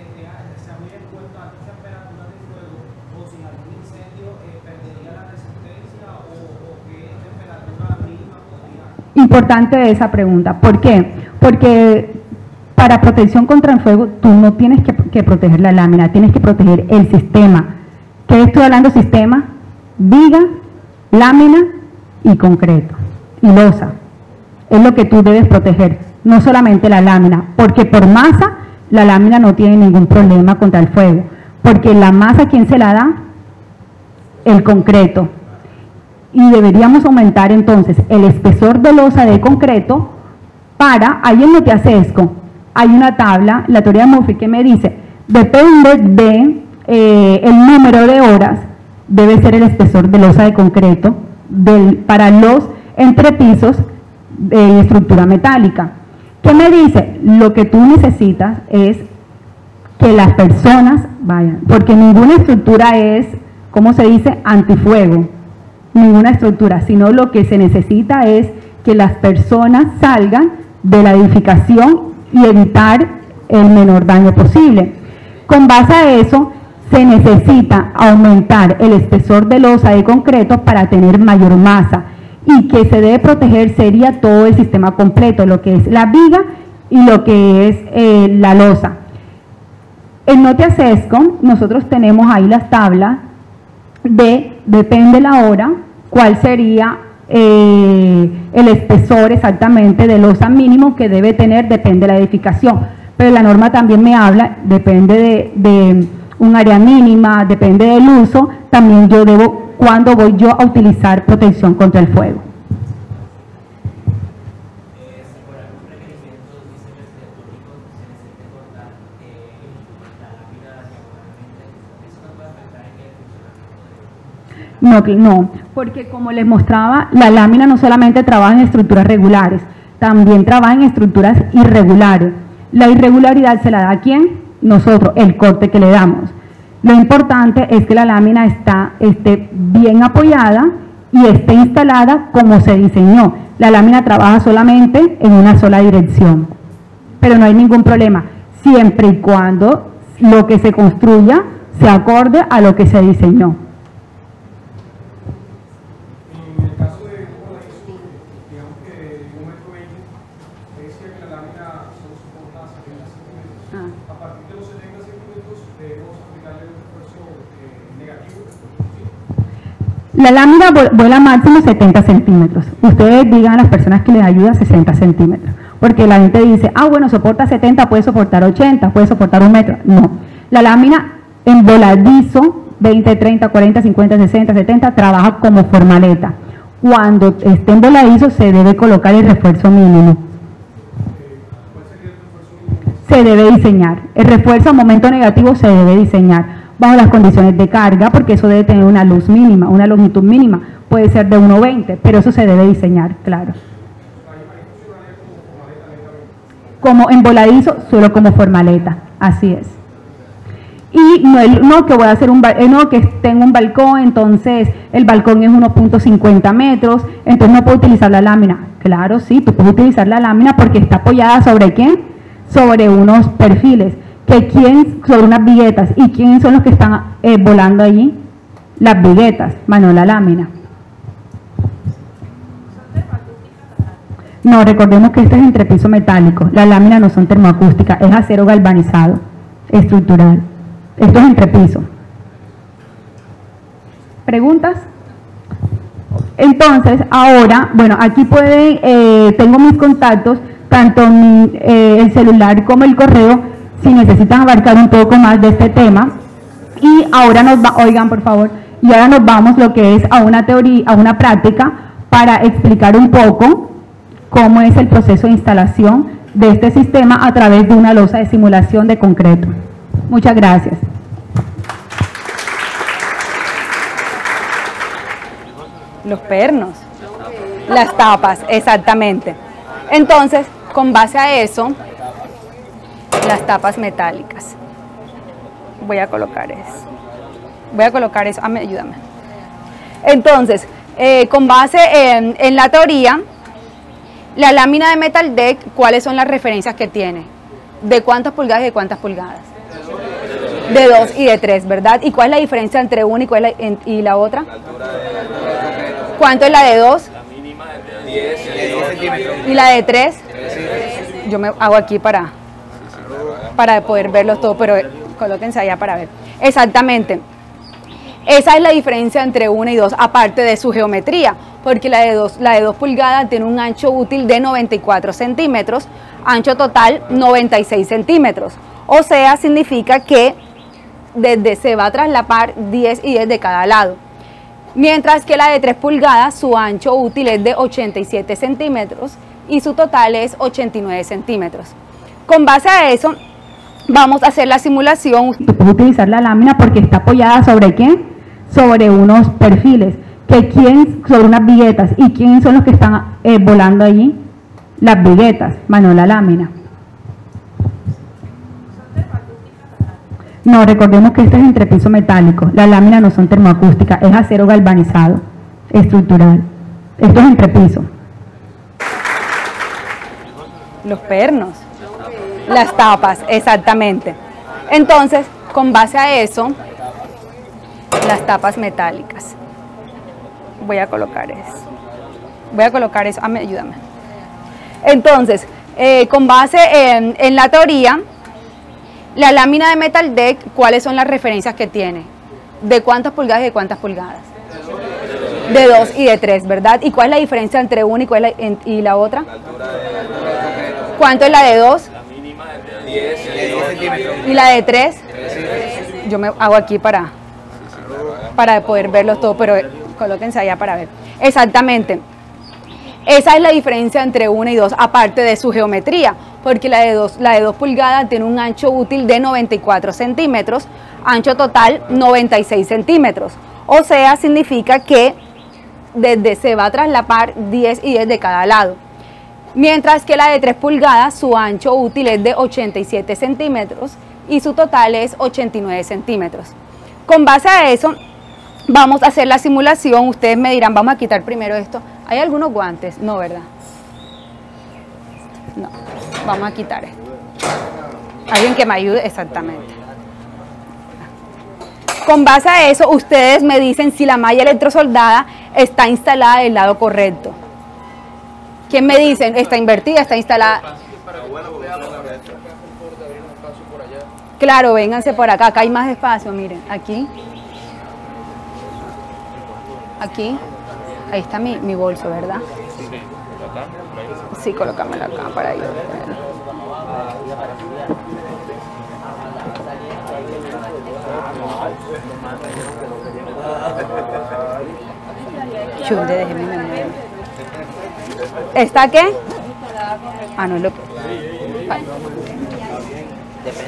muy expuestas a altas temperaturas de fuego, o sin algún incendio, perdería la resistencia, o qué temperatura mínima podría. Importante esa pregunta. ¿Por qué? Porque para protección contra el fuego, tú no tienes que proteger la lámina, tienes que proteger el sistema. ¿Qué estoy hablando? Sistema, viga, lámina y concreto, y losa. Es lo que tú debes proteger, no solamente la lámina, porque por masa, la lámina no tiene ningún problema contra el fuego, porque la masa, ¿quién se la da? El concreto. Y deberíamos aumentar entonces el espesor de losa de concreto para, ahí en lo que hace ESCO, hay una tabla, la teoría de Murphy, que me dice, depende de el número de horas, debe ser el espesor de losa de concreto para los entrepisos de estructura metálica. ¿Qué me dice? Lo que tú necesitas es que las personas vayan, porque ninguna estructura es, ¿cómo se dice?, antifuego, ninguna estructura, sino lo que se necesita es que las personas salgan de la edificación y evitar el menor daño posible. Con base a eso, se necesita aumentar el espesor de losa de concreto para tener mayor masa, y que se debe proteger sería todo el sistema completo, lo que es la viga y lo que es la losa. En Notia Sesco, nosotros tenemos ahí las tablas depende la hora, cuál sería el espesor exactamente de losa mínimo que debe tener, depende de la edificación. Pero la norma también me habla, depende de un área mínima, depende del uso, también yo debo, cuando voy yo a utilizar protección contra el fuego. No, porque como les mostraba, la lámina no solamente trabaja en estructuras regulares, también trabaja en estructuras irregulares. La irregularidad se la da ¿a quién? Nosotros, el corte que le damos. Lo importante es que la lámina esté bien apoyada y esté instalada como se diseñó. La lámina trabaja solamente en una sola dirección, pero no hay ningún problema, siempre y cuando lo que se construya se acorde a lo que se diseñó. En el caso de digamos que 1,20 m, decía que la lámina solo soporta 70 centímetros. A partir de los 70 centímetros debemos aplicarle un esfuerzo negativo. La lámina vuela máximo 70 centímetros. Ustedes digan a las personas que les ayuda 60 centímetros. Porque la gente dice, bueno, soporta 70, puede soportar 80, puede soportar 1 metro. No. La lámina en voladizo, 20, 30, 40, 50, 60, 70, trabaja como formaleta. Cuando esté en voladizo se debe colocar el refuerzo mínimo. ¿Cuál sería el refuerzo mínimo? Se debe diseñar. El refuerzo a momento negativo se debe diseñar. bajo las condiciones de carga, porque eso debe tener una luz mínima, una longitud mínima, puede ser de 1,20, pero eso se debe diseñar, claro. Como en voladizo, solo como formaleta, así es. Y no que voy a hacer no que tengo un balcón, entonces el balcón es 1.50 metros, entonces no puedo utilizar la lámina. Claro, sí, tú puedes utilizar la lámina porque está apoyada ¿sobre quién? Sobre unos perfiles, sobre unas viguetas. ¿Y quiénes son los que están volando allí? Las viguetas, más no la lámina. No, recordemos que este es entrepiso metálico, las láminas no son termoacústicas, es acero galvanizado, estructural. Esto es entrepiso. ¿Preguntas? Entonces, ahora, bueno, aquí tengo mis contactos, tanto el celular como el correo, si necesitan abarcar un poco más de este tema. Y ahora oigan por favor, y ahora nos vamos lo que es a una teoría, a una práctica, para explicar un poco cómo es el proceso de instalación de este sistema a través de una losa de simulación de concreto. Muchas gracias. Los pernos, las tapas, exactamente. Entonces, con base a eso, las tapas metálicas. Voy a colocar eso. Ayúdame. Entonces, con base en la teoría, la lámina de metal deck, ¿cuáles son las referencias que tiene? ¿De cuántas pulgadas y de cuántas pulgadas? De 2 y de 3, ¿verdad? ¿Y cuál es la diferencia entre una y la otra? ¿Cuánto es la de 2? La mínima de 10 centímetros. ¿Y la de 3? Yo me hago aquí para poder verlos todos, pero colóquense allá para ver. Exactamente. Esa es la diferencia entre 1 y 2, aparte de su geometría, porque la de 2 pulgadas tiene un ancho útil de 94 centímetros, ancho total 96 centímetros. O sea, significa que se va a traslapar 10 y 10 de cada lado. Mientras que la de 3 pulgadas, su ancho útil es de 87 centímetros y su total es 89 centímetros. Con base a eso, vamos a hacer la simulación. Tú puedes utilizar la lámina porque está apoyada ¿sobre qué? Sobre unos perfiles, sobre unas viguetas. ¿Y quiénes son los que están volando allí? Las viguetas, más no la lámina. No, recordemos que este es entrepiso metálico, las láminas no son termoacústicas, es acero galvanizado, estructural. Esto es entrepiso. Los pernos, las tapas, exactamente. Entonces, con base a eso, las tapas metálicas. Voy a colocar eso. Ayúdame. Entonces, con base en la teoría, la lámina de metal deck, ¿cuáles son las referencias que tiene? ¿De cuántas pulgadas y de cuántas pulgadas? De 2 y de 3, ¿verdad? ¿Y cuál es la diferencia entre una y la otra? ¿Cuánto es la de 2? La mínima de 10 centímetros. ¿Y la de 3? Yo me hago aquí para poder verlos todos, pero colóquense allá para ver. Exactamente. Esa es la diferencia entre 1 y 2, aparte de su geometría, porque la de 2 pulgadas tiene un ancho útil de 94 centímetros, ancho total 96 centímetros. O sea, significa que se va a traslapar 10 y 10 de cada lado. Mientras que la de 3 pulgadas, su ancho útil es de 87 centímetros y su total es 89 centímetros. Con base a eso, vamos a hacer la simulación. Ustedes me dirán, vamos a quitar primero esto. ¿Hay algunos guantes? No, ¿verdad? No, vamos a quitar esto. Alguien que me ayude, exactamente. Con base a eso, ustedes me dicen si la malla electrosoldada está instalada del lado correcto. ¿Quién me dicen? ¿Está invertida? ¿Está instalada? Claro, vénganse por acá. Acá hay más espacio, miren. Aquí. Aquí. Ahí está mi bolso, ¿verdad? Sí, colócamelo acá para ir. Chunde, déjeme me muevo. ¿Está qué? Ah, no es lo que...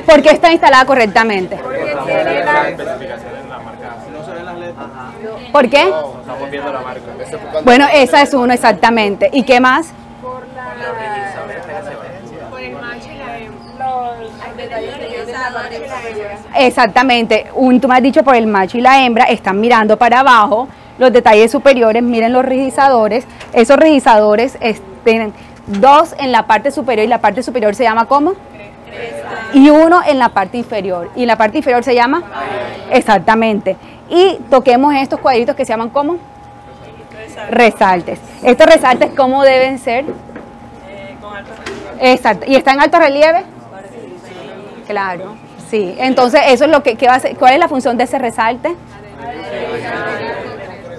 ¿Por qué está instalada correctamente? Porque las especificaciones en la marca. No se ven las letras. ¿Por qué? No estamos viendo la marca. Bueno, esa es uno exactamente. ¿Y qué más? Por el macho y la hembra. Los detalles de la macho y la hembra. Exactamente. Tú me has dicho por el macho y la hembra, están mirando para abajo. Los detalles superiores, miren los rigizadores. Esos rigizadores tienen dos en la parte superior y la parte superior se llama ¿cómo? Y uno en la parte inferior. ¿Y la parte inferior se llama? Exactamente. Y toquemos estos cuadritos que se llaman ¿cómo? Resaltes. Estos resaltes, ¿cómo deben ser? Con alto. Exacto. ¿Y está en alto relieve? Claro, sí. Entonces, eso es lo que va a hacer. ¿Cuál es la función de ese resalte?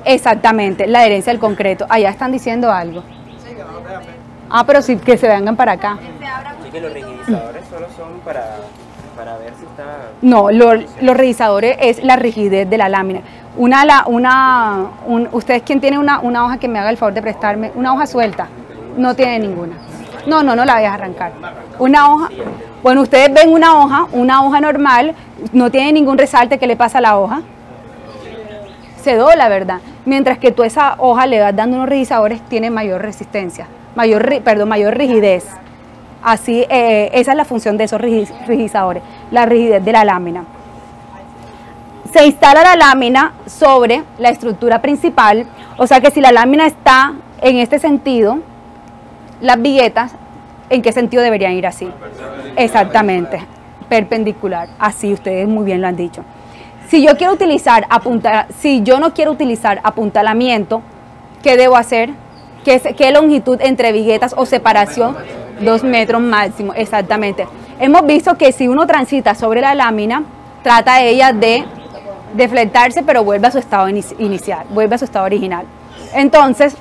Exactamente, la adherencia al concreto. Allá están diciendo algo. Pero sí, que se vengan para acá. Sí, que los rigidizadores solo son para ver si está... No, los rigizadores es la rigidez de la lámina. ¿Ustedes quién tiene una hoja que me haga el favor de prestarme? Una hoja suelta. No tiene ninguna. No la voy a arrancar. Una hoja. Bueno, ustedes ven una hoja normal, no tiene ningún resalte. ¿Qué le pasa a la hoja? Se dobla, ¿verdad? Mientras que tú a esa hoja le vas dando unos rigizadores, tiene mayor resistencia, mayor rigidez. Así, esa es la función de esos rigizadores, la rigidez de la lámina. Se instala la lámina sobre la estructura principal, o sea que si la lámina está en este sentido, las viguetas, ¿en qué sentido deberían ir así? Exactamente, perpendicular, así ustedes muy bien lo han dicho. Si yo no quiero utilizar apuntalamiento, ¿qué debo hacer? ¿Qué longitud entre viguetas o separación? 2 metros máximo, exactamente. Hemos visto que si uno transita sobre la lámina, trata ella de deflectarse, pero vuelve a su estado inicial, vuelve a su estado original. Entonces,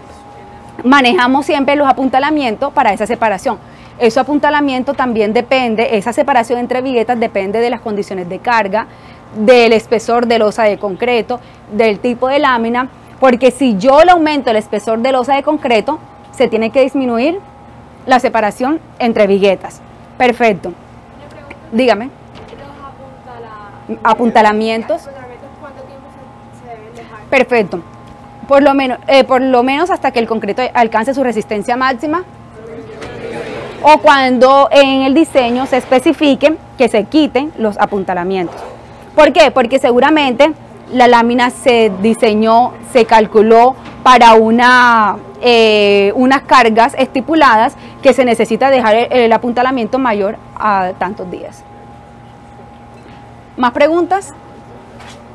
manejamos siempre los apuntalamientos para esa separación. Ese apuntalamiento también depende, esa separación entre viguetas depende de las condiciones de carga, del espesor de losa de concreto, del tipo de lámina, porque si yo le aumento el espesor de losa de concreto, se tiene que disminuir la separación entre viguetas. Perfecto. Dígame. Los Apuntalamientos. ¿cuánto tiempo se deben dejar? Perfecto. Por lo menos hasta que el concreto alcance su resistencia máxima, o cuando en el diseño se especifique que se quiten los apuntalamientos. ¿Por qué? Porque seguramente la lámina se diseñó, se calculó para unas cargas estipuladas que se necesita dejar el apuntalamiento mayor a tantos días. ¿Más preguntas?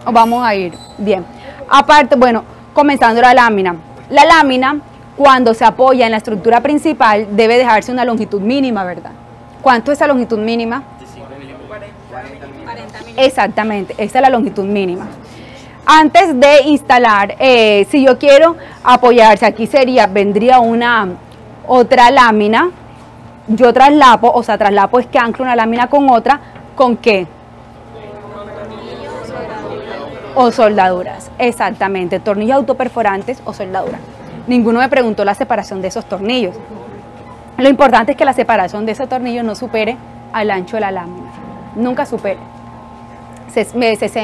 ¿O vamos a ir? Bien. Aparte, bueno, comenzando la lámina. La lámina, cuando se apoya en la estructura principal, debe dejarse una longitud mínima, ¿verdad? ¿Cuánto es esa longitud mínima? 40 milímetros. Exactamente, esa es la longitud mínima. Antes de instalar, si yo quiero apoyarse, aquí vendría otra lámina, yo traslapo, traslapo es que anclo una lámina con otra, ¿con qué? O soldaduras, exactamente, tornillos autoperforantes o soldaduras. Ninguno me preguntó la separación de esos tornillos. Lo importante es que la separación de esos tornillos no supere al ancho de la lámina, nunca supere.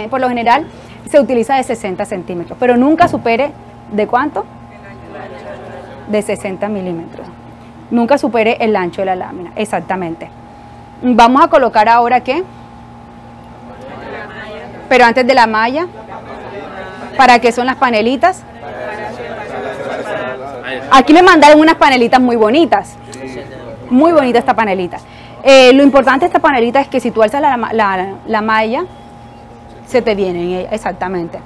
Por lo general se utiliza de 60 centímetros, pero nunca supere, ¿de cuánto? De 60 milímetros. Nunca supere el ancho de la lámina, exactamente. Vamos a colocar ahora, ¿qué? Pero antes de la malla, ¿para qué son las panelitas? Aquí me mandaron unas panelitas muy bonitas. Muy bonita esta panelita. Lo importante de esta panelita es que si tú alzas la malla, se te viene en ella, exactamente.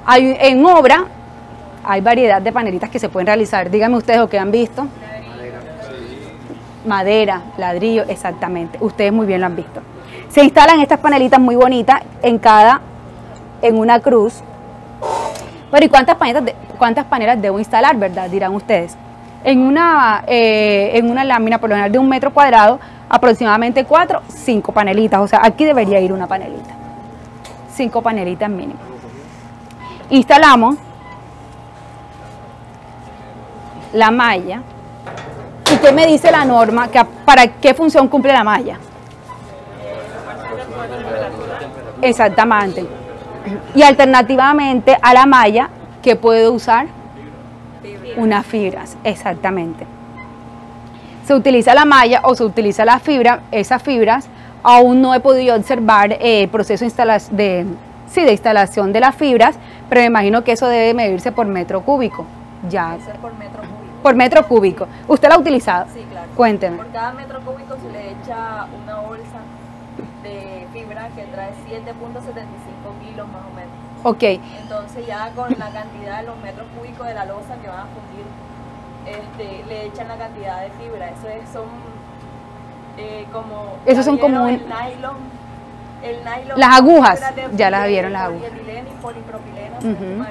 En obra hay variedad de panelitas que se pueden realizar. Díganme ustedes lo que han visto. Madera, ladrillo, exactamente. Ustedes muy bien lo han visto. Se instalan estas panelitas muy bonitas en una cruz. Pero ¿y cuántas panelas debo instalar, verdad? Dirán ustedes. En una lámina por lo general de 1 metro cuadrado, aproximadamente 4, 5 panelitas. O sea, aquí debería ir una panelita. 5 panelitas mínimo. Instalamos la malla. ¿Y qué me dice la norma? ¿Para qué función cumple la malla? Exactamente. Y alternativamente a la malla, ¿qué puedo usar? Unas fibras, exactamente. Se utiliza la malla o se utiliza la fibra, esas fibras, aún no he podido observar el proceso de instalación de las fibras, pero me imagino que eso debe medirse por metro cúbico. Ya. Debe ser por metro cúbico. Por metro cúbico. ¿Usted la ha utilizado? Sí, claro. Cuénteme. Por cada metro cúbico se le echa una bolsa de fibra que trae 7.75 kilos más o menos. Ok. Entonces ya con la cantidad de los metros cúbicos de la losa que van a fundir, le echan la cantidad de fibra. Eso es, son como... Esos son como el nylon, las agujas, ya las vieron las agujas. Polietileno y polipropileno, Ujú.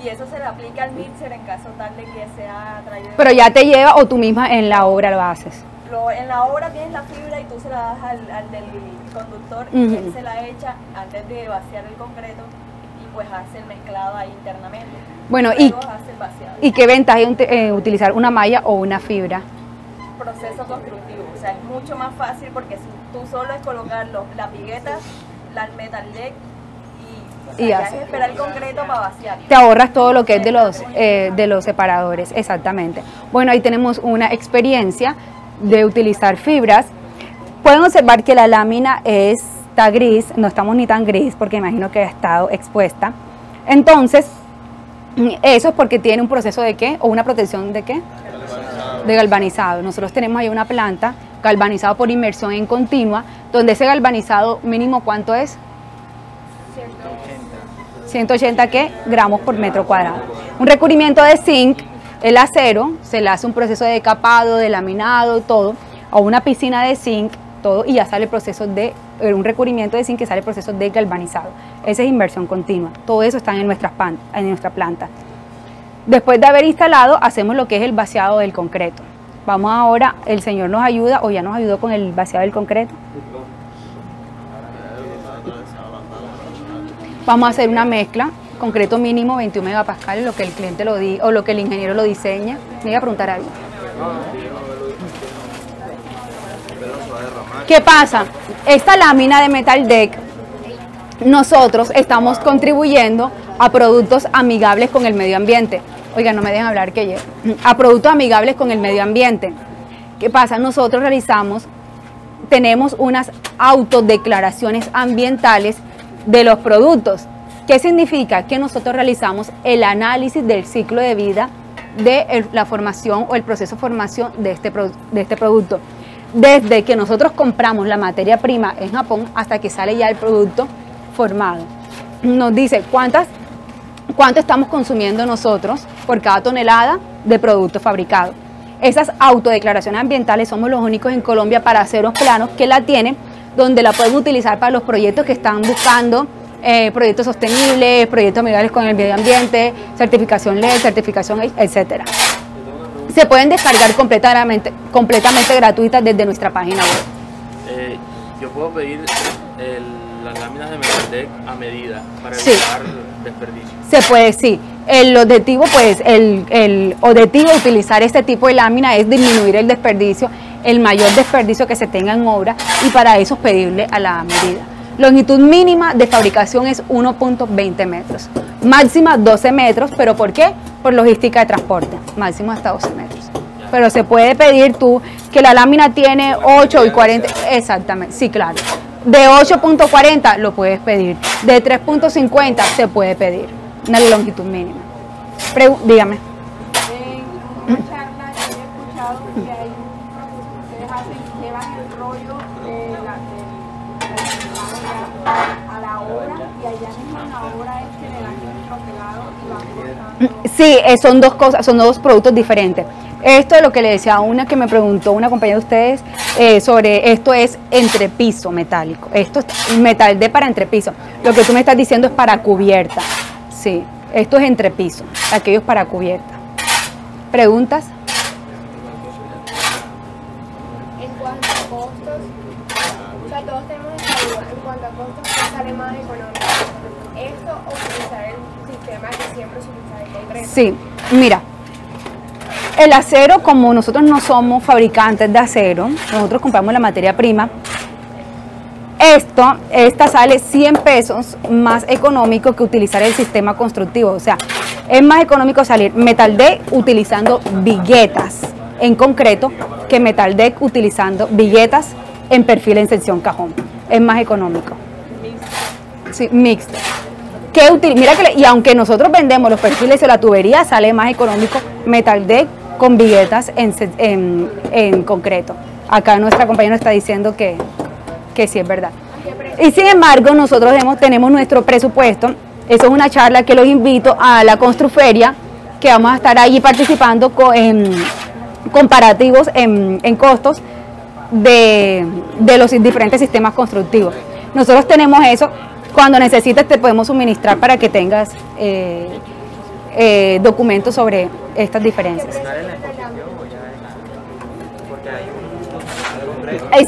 y eso se le aplica al mixer en caso tal de que sea traído. Pero ya te lleva o tú misma en la obra lo haces. En la obra tienes la fibra y tú se la das al del conductor y Ujú. él se la echa antes de vaciar el concreto y pues hace el mezclado ahí internamente. Bueno, Luego hace el vaciado. ¿Y qué ventaja hay utilizar una malla o una fibra? Proceso constructivo, o sea, es mucho más fácil porque si tú solo es colocar la pigueta, el metal deck y ya es esperar el concreto para vaciar. Te ahorras todo lo que es de los separadores, exactamente. Bueno, ahí tenemos una experiencia de utilizar fibras. Pueden observar que la lámina está gris, no estamos ni tan gris porque imagino que ha estado expuesta. Entonces, eso es porque tiene un proceso de ¿qué? O una protección de ¿qué? De galvanizado. Nosotros tenemos ahí una planta galvanizado por inmersión en continua, donde ese galvanizado mínimo ¿cuánto es? 180 ¿qué? Gramos por metro cuadrado. Un recubrimiento de zinc, el acero, se le hace un proceso de decapado, de laminado, todo, a una piscina de zinc, todo, y ya sale el proceso de un recubrimiento de zinc que sale el proceso de galvanizado. Esa es inmersión continua. Todo eso está en nuestra planta. Después de haber instalado, hacemos lo que es el vaciado del concreto. Vamos ahora, el señor nos ayuda, o ya nos ayudó con el vaciado del concreto. Vamos a hacer una mezcla, concreto mínimo 21 megapascales, lo que el cliente lo di o lo que el ingeniero lo diseña. Me iba a preguntar algo. ¿Qué pasa? Esta lámina de metal deck, nosotros estamos contribuyendo a productos amigables con el medio ambiente. Oiga, no me dejan hablar que llevo. A productos amigables con el medio ambiente. ¿Qué pasa? Nosotros tenemos unas autodeclaraciones ambientales de los productos. ¿Qué significa? Que nosotros realizamos el análisis del ciclo de vida de la formación o el proceso de formación de este producto. Desde que nosotros compramos la materia prima en Japón hasta que sale ya el producto formado. Nos dice cuánto estamos consumiendo nosotros por cada tonelada de producto fabricado. Esas autodeclaraciones ambientales somos los únicos en Colombia para aceros planos que la tienen, donde la pueden utilizar para los proyectos que están buscando, proyectos sostenibles, proyectos amigables con el medio ambiente, certificación LED, certificación, etcétera. Se pueden descargar completamente gratuitas desde nuestra página web. Yo puedo pedir las láminas de metal deck a medida para Sí. evitar desperdicio. Se puede, sí. El objetivo, pues, el objetivo de utilizar este tipo de lámina es disminuir el desperdicio, el mayor desperdicio que se tenga en obra, y para eso es pedirle a la medida. Longitud mínima de fabricación es 1.20 metros, máxima 12 metros, ¿pero por qué? Por logística de transporte, máximo hasta 12 metros. Pero se puede pedir tú que la lámina tiene 8 y 40, exactamente, sí, claro. De 8.40 lo puedes pedir, de 3.50 se puede pedir, una longitud mínima. Dígame. En una charla yo he escuchado que hay un proceso que ustedes llevan el rollo a la obra y allá mismo en la obra es que le dan el troquelado y van cortando. Sí, son dos cosas, son dos productos diferentes. Esto es lo que le decía a una que me preguntó, una compañera de ustedes, sobre esto es entrepiso metálico. Esto es metal de para entrepiso. Lo que tú me estás diciendo es para cubierta. Sí, esto es entrepiso, aquello es para cubierta. ¿Preguntas? En cuanto a costos, o sea, todos tenemos esta duda. En cuanto a costos, ¿qué sale más económico? ¿Esto o utilizar el sistema que siempre se utiliza de concreto? Sí, mira. El acero, como nosotros no somos fabricantes de acero, nosotros compramos la materia prima, Esta sale 100 pesos más económico que utilizar el sistema constructivo. O sea, es más económico salir Metal Deck utilizando viguetas en concreto que Metal Deck utilizando viguetas en perfil en sección cajón. Es más económico. Sí, mixto. Mira y aunque nosotros vendemos los perfiles de la tubería, sale más económico Metal Deck con viguetas en concreto. Acá nuestra compañera está diciendo que sí es verdad. Y sin embargo, nosotros tenemos nuestro presupuesto. Eso es una charla que los invito a la Construferia, que vamos a estar allí participando en comparativos en costos de los diferentes sistemas constructivos. Nosotros tenemos eso. Cuando necesites te podemos suministrar para que tengas documentos sobre estas diferencias.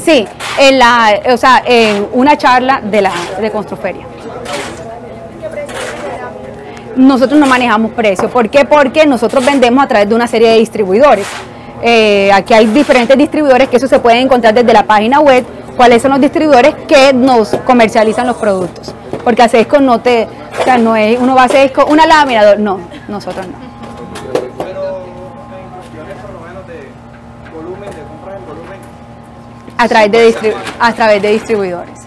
Sí, en una charla de Construferia. Nosotros no manejamos precios. ¿Por qué? Porque nosotros vendemos a través de una serie de distribuidores. Aquí hay diferentes distribuidores que eso se puede encontrar desde la página web. ¿Cuáles son los distribuidores que nos comercializan los productos? Porque Acesco no es, uno va a Acesco, una lámina, no, nosotros no. A través de distribuidores.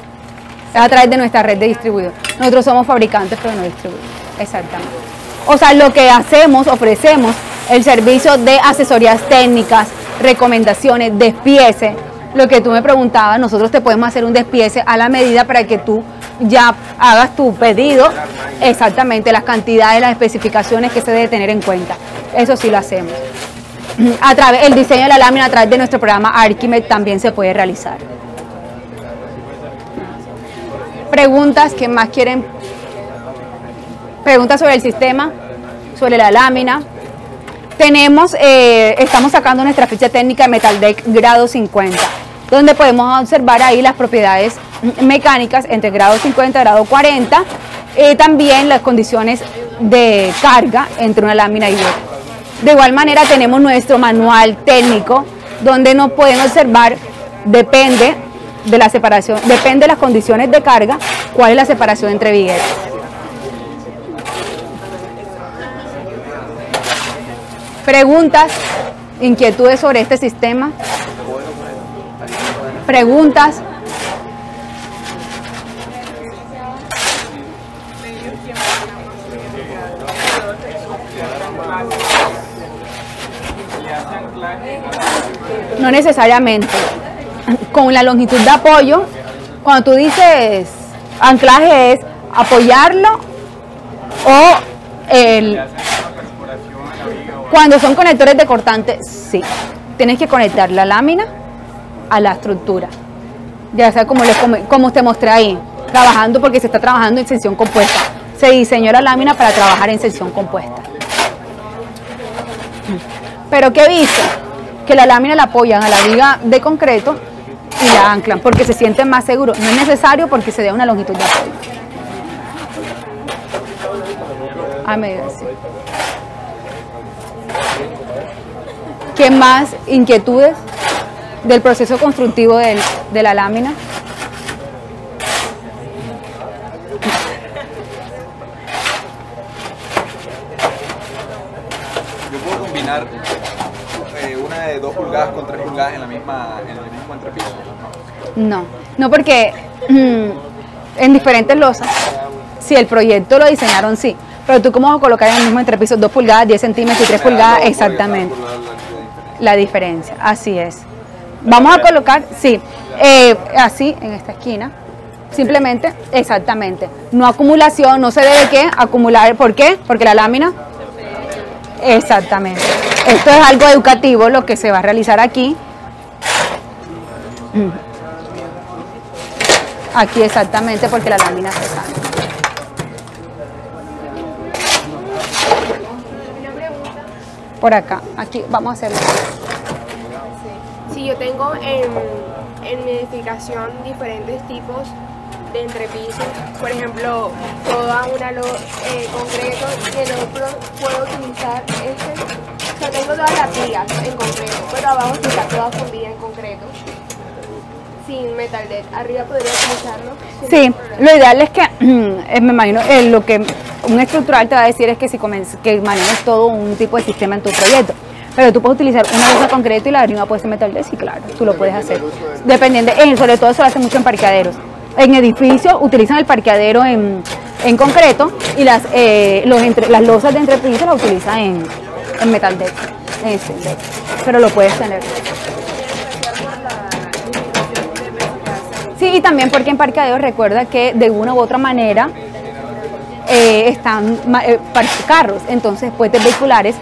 Es a través de nuestra red de distribuidores. Nosotros somos fabricantes, pero no distribuidores. Exactamente. O sea, lo que hacemos, ofrecemos el servicio de asesorías técnicas, recomendaciones, despiece. Lo que tú me preguntabas, nosotros te podemos hacer un despiece a la medida para que tú ya hagas tu pedido. Exactamente, las cantidades, las especificaciones que se debe tener en cuenta. Eso sí lo hacemos. El diseño de la lámina a través de nuestro programa Archimed también se puede realizar. Preguntas, ¿qué más quieren? Preguntas sobre el sistema, sobre la lámina. Estamos sacando nuestra ficha técnica de Metal Deck grado 50, donde podemos observar ahí las propiedades mecánicas entre grado 50 y grado 40, también las condiciones de carga entre una lámina y otra. De igual manera tenemos nuestro manual técnico, donde nos pueden observar, depende de la separación, depende de las condiciones de carga, cuál es la separación entre viguetas. Preguntas, inquietudes sobre este sistema. Preguntas. No necesariamente. Con la longitud de apoyo, cuando tú dices anclaje es apoyarlo o cuando son conectores de cortante, sí. Tienes que conectar la lámina a la estructura. Ya sea como te mostré ahí, trabajando porque se está trabajando en sección compuesta. Se diseñó la lámina para trabajar en sección compuesta. Pero ¿qué viste? Que la lámina la apoyan a la viga de concreto y la anclan porque se sienten más seguros. No es necesario porque se dé una longitud de apoyo. A medida, sí. ¿Qué más inquietudes del proceso constructivo de la lámina? Yo puedo combinar una de 2 pulgadas con 3 pulgadas en el mismo entrepiso. No porque en diferentes losas, si el proyecto lo diseñaron, sí. Pero tú cómo vas a colocar en el mismo entrepiso 2 pulgadas, 10 centímetros y 3 pulgadas, exactamente. La diferencia, así es. Vamos a colocar, sí, así en esta esquina, simplemente, exactamente. No acumulación, no se debe ¿qué? Acumular, ¿por qué? Porque la lámina, exactamente. Esto es algo educativo, lo que se va a realizar aquí. Aquí exactamente, porque la lámina se sale. Por acá, aquí, vamos a hacerlo. Sí, yo tengo en mi edificación diferentes tipos de entrepisos. Por ejemplo, toda una concreto que no puedo utilizar o sea, tengo todas las vigas en concreto, pero abajo está toda fundida en concreto. sin metal deck, ¿arriba podría utilizarlo? Sí, lo ideal es que, me imagino, lo que un estructural te va a decir es que si que manejes todo un tipo de sistema en tu proyecto. Pero tú puedes utilizar una losa concreto y la arriba puede ser metal deck, sí, claro, tú lo puedes hacer. Dependiendo, sobre todo eso lo hace mucho en parqueaderos. En edificios utilizan el parqueadero en concreto y las losas de entrepiso las utilizan en metal deck, pero lo puedes tener. Sí, y también porque en parqueaderos recuerda que de una u otra manera están carros, entonces puentes vehiculares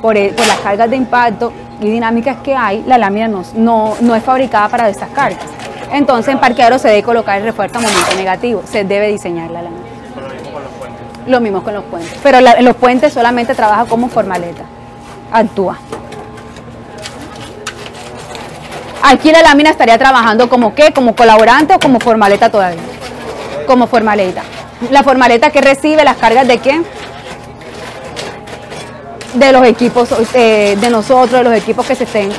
por las cargas de impacto y dinámicas que hay, la lámina no es fabricada para esas cargas. Entonces en parqueaderos se debe colocar el refuerzo a momento negativo, se debe diseñar la lámina. Lo mismo con los puentes. Lo mismo con los puentes, pero en los puentes solamente trabaja como formaleta, actúa. Aquí la lámina estaría trabajando como ¿qué? Como colaborante o como formaleta todavía. Como formaleta. La formaleta que recibe las cargas de ¿qué? De los equipos de nosotros, de los equipos que se estén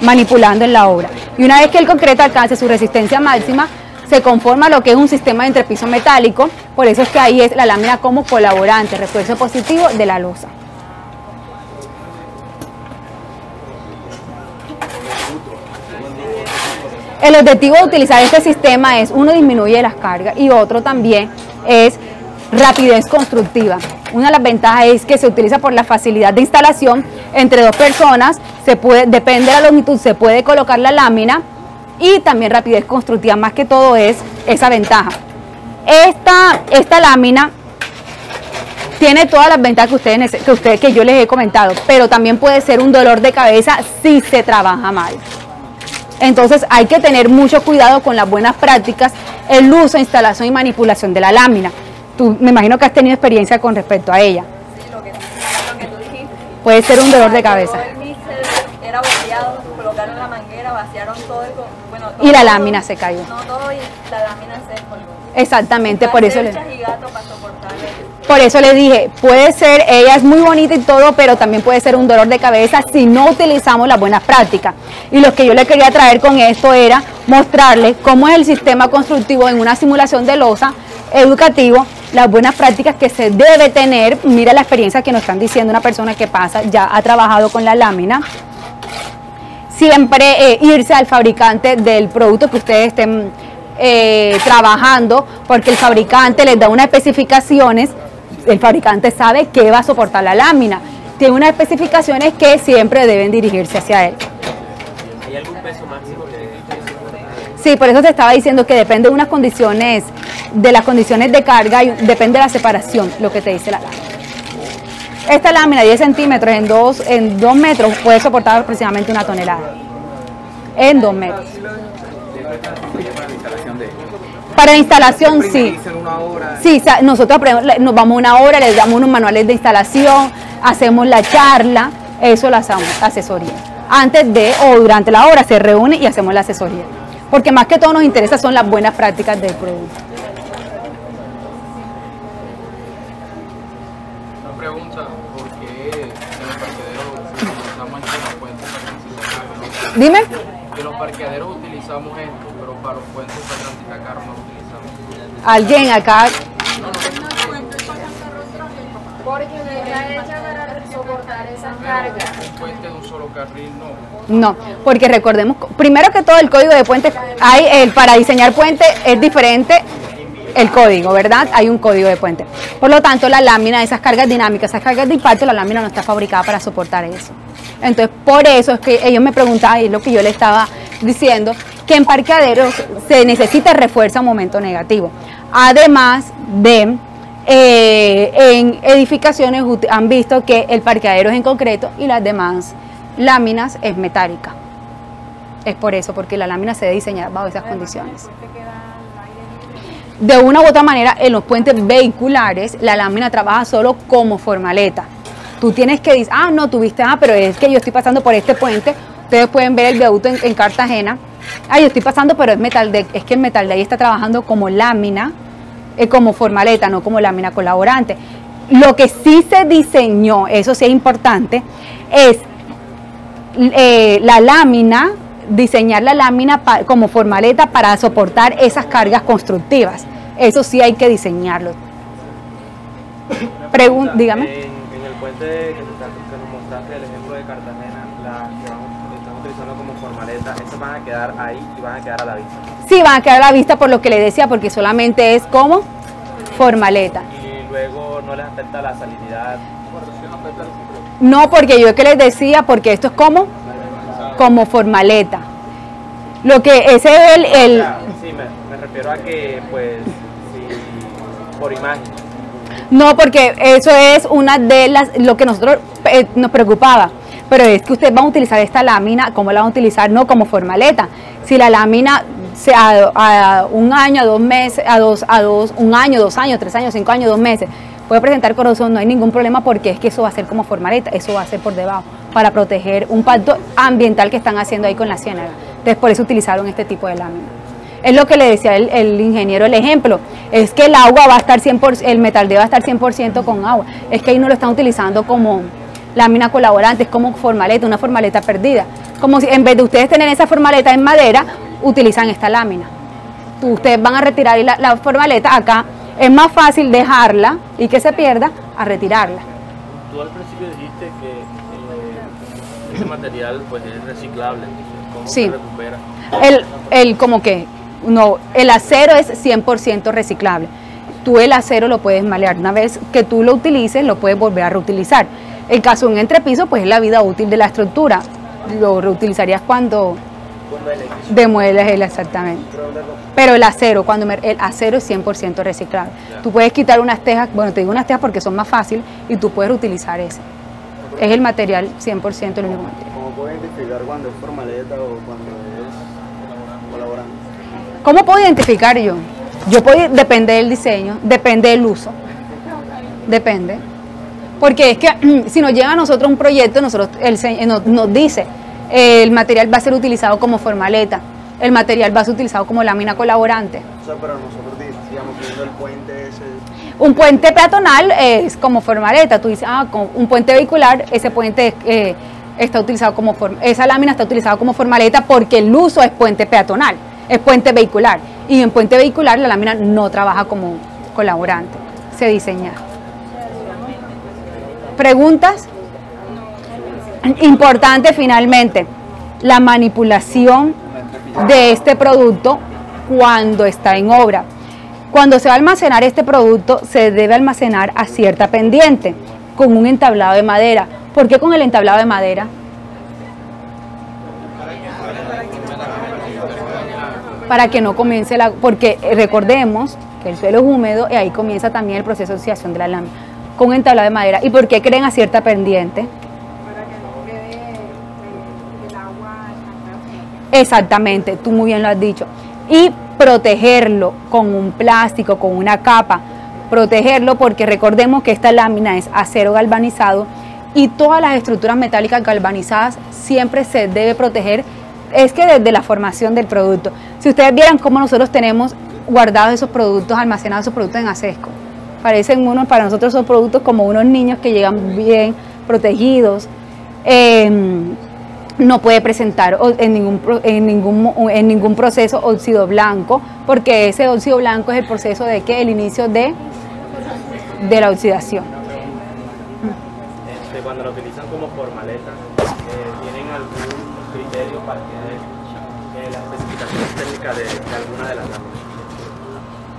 manipulando en la obra. Y una vez que el concreto alcance su resistencia máxima, se conforma lo que es un sistema de entrepiso metálico, por eso es que ahí es la lámina como colaborante, refuerzo positivo de la losa. El objetivo de utilizar este sistema es, uno, disminuye las cargas y otro también es rapidez constructiva. Una de las ventajas es que se utiliza por la facilidad de instalación entre dos personas, depende de la longitud, se puede colocar la lámina y también rapidez constructiva, más que todo es esa ventaja. Esta lámina tiene todas las ventajas que yo les he comentado, pero también puede ser un dolor de cabeza si se trabaja mal. Entonces hay que tener mucho cuidado con las buenas prácticas, el uso, instalación y manipulación de la lámina. Tú, me imagino que has tenido experiencia con respecto a ella. Sí, lo que tú dijiste. Puede ser un dolor de cabeza. Todo el mixer era vaciado, colocaron la manguera, vaciaron todo y la lámina se cayó. No todo y la lámina se descolgó. Exactamente, por eso Por eso le dije, puede ser, ella es muy bonita y todo, pero también puede ser un dolor de cabeza si no utilizamos las buenas prácticas. Y lo que yo le quería traer con esto era mostrarle cómo es el sistema constructivo en una simulación de losa educativo, las buenas prácticas que se debe tener. Mira la experiencia que nos están diciendo una persona que pasa, ya ha trabajado con la lámina. Siempre irse al fabricante del producto que ustedes estén trabajando, porque el fabricante les da unas especificaciones, el fabricante sabe qué va a soportar la lámina, tiene unas especificaciones que siempre deben dirigirse hacia él. ¿Hay algún peso máximo que Sí, por eso te estaba diciendo que depende de unas condiciones, de las condiciones de carga, y depende de la separación, lo que te dice la lámina. Esta lámina 10 centímetros en 2 metros puede soportar aproximadamente 1 tonelada. En 2 metros. Para la instalación, sí. Sí, nosotros nos vamos una hora, les damos unos manuales de instalación, hacemos la charla, eso lo hacemos, asesoría. Antes de o durante la hora se reúne y hacemos la asesoría. Porque más que todo nos interesa son las buenas prácticas del producto. Una pregunta, ¿por qué en los parqueaderos utilizamos esto en los puentes para transitar carros? Dime. En los parqueaderos utilizamos esto, pero para los puentes para transitar carros no utilizamos. Alguien acá. Porque no está hecha para soportar esas cargas. Un puente de un solo carril no. No, porque recordemos, primero que todo el código de puentes, para diseñar puentes es diferente el código, ¿verdad? Hay un código de puente. Por lo tanto, la lámina, esas cargas dinámicas, esas cargas de impacto, la lámina no está fabricada para soportar eso. Entonces, por eso es que ellos me preguntaban, y es lo que yo le estaba diciendo, que en parqueaderos se necesita refuerzo a momento negativo. Además de, en edificaciones han visto que el parqueadero es en concreto y las demás láminas es metálica. Es por eso, porque la lámina se debe diseñar bajo esas condiciones. De una u otra manera, en los puentes vehiculares, la lámina trabaja solo como formaleta. Tú tienes que decir, no tuviste, pero es que yo estoy pasando por este puente. Ustedes pueden ver el viaducto en Cartagena. Yo estoy pasando, pero es metal deck. Es que el metal deck está trabajando como lámina, como formaleta, no como lámina colaborante. Lo que sí se diseñó, eso sí es importante, es la lámina diseñar la lámina como formaleta para soportar esas cargas constructivas. Eso sí hay que diseñarlo. Dígame. En el puente que nos mostraste, el ejemplo de Cartagena, las que están utilizando como formaleta, ¿esas van a quedar ahí y van a quedar a la vista? Sí, van a quedar a la vista por lo que le decía, porque solamente es como formaleta. Y luego no les afecta la salinidad. No, porque yo que les decía, porque esto es como formaleta. Lo que ese es el Sí, me refiero a que, pues, sí, por imagen. No, porque eso es una de lo que nosotros nos preocupaba. Pero es que ustedes van a utilizar esta lámina, ¿cómo la van a utilizar? No como formaleta. Si la lámina a un año, a 2 meses, un año, 2 años, 3 años, 5 años, 2 meses, puede presentar corrosión, no hay ningún problema porque es que eso va a ser como formaleta, eso va a ser por debajo, para proteger un pacto ambiental que están haciendo ahí con la ciénaga. Entonces por eso utilizaron este tipo de lámina. Es lo que le decía el ingeniero, el ejemplo, es que el agua va a estar 100%, el metal va a estar 100% con agua, es que ahí no lo están utilizando como lámina colaborante, es como formaleta, una formaleta perdida. Como si en vez de ustedes tener esa formaleta en madera, utilizan esta lámina. Ustedes van a retirar la formaleta acá, es más fácil dejarla y que se pierda a retirarla. Tú al principio dijiste que ese material pues es reciclable, ¿cómo Sí. se recupera? Como que, no, el acero es 100% reciclable. Tú el acero lo puedes malear, una vez que tú lo utilices lo puedes volver a reutilizar. El caso de un entrepiso pues es la vida útil de la estructura, lo reutilizarías cuando demueles él exactamente. Pero el acero, el acero es 100% reciclable. Tú puedes quitar unas tejas, bueno, te digo unas tejas porque son más fáciles y tú puedes reutilizar ese. Es el material 100% el único material. ¿Cómo puedo identificar cuando es formaleta o cuando es colaborante? ¿Cómo puedo identificar yo? Depende del diseño, depende del uso, depende. Porque es que si nos llega a nosotros un proyecto, nos dice el material va a ser utilizado como formaleta, el material va a ser utilizado como lámina colaborante. O sea, pero nosotros digamos que el puente ese... Un puente peatonal es como formaleta, tú dices, con un puente vehicular, ese puente está utilizado como esa lámina está utilizada como formaleta porque el uso es puente peatonal, es puente vehicular. Y en puente vehicular la lámina no trabaja como colaborante, se diseña. ¿Preguntas? Importante finalmente, la manipulación de este producto cuando está en obra. Cuando se va a almacenar este producto, se debe almacenar a cierta pendiente, con un entablado de madera. ¿Por qué con el entablado de madera? Para que no comience porque recordemos que el suelo es húmedo y ahí comienza también el proceso de oxidación de la lámina, con un entablado de madera. ¿Y por qué creen a cierta pendiente? Exactamente, tú muy bien lo has dicho. Y protegerlo con un plástico, con una capa, protegerlo porque recordemos que esta lámina es acero galvanizado y todas las estructuras metálicas galvanizadas siempre se debe proteger, es que desde la formación del producto. Si ustedes vieran cómo nosotros tenemos guardados esos productos, almacenados esos productos en Acesco, parecen para nosotros son productos como unos niños que llegan bien protegidos. No puede presentar en ningún proceso óxido blanco, porque ese óxido blanco es el proceso de que el inicio de la oxidación. Cuando lo utilizan como formaleta, ¿tienen algún criterio para que las especificaciones técnicas de alguna de las láminas?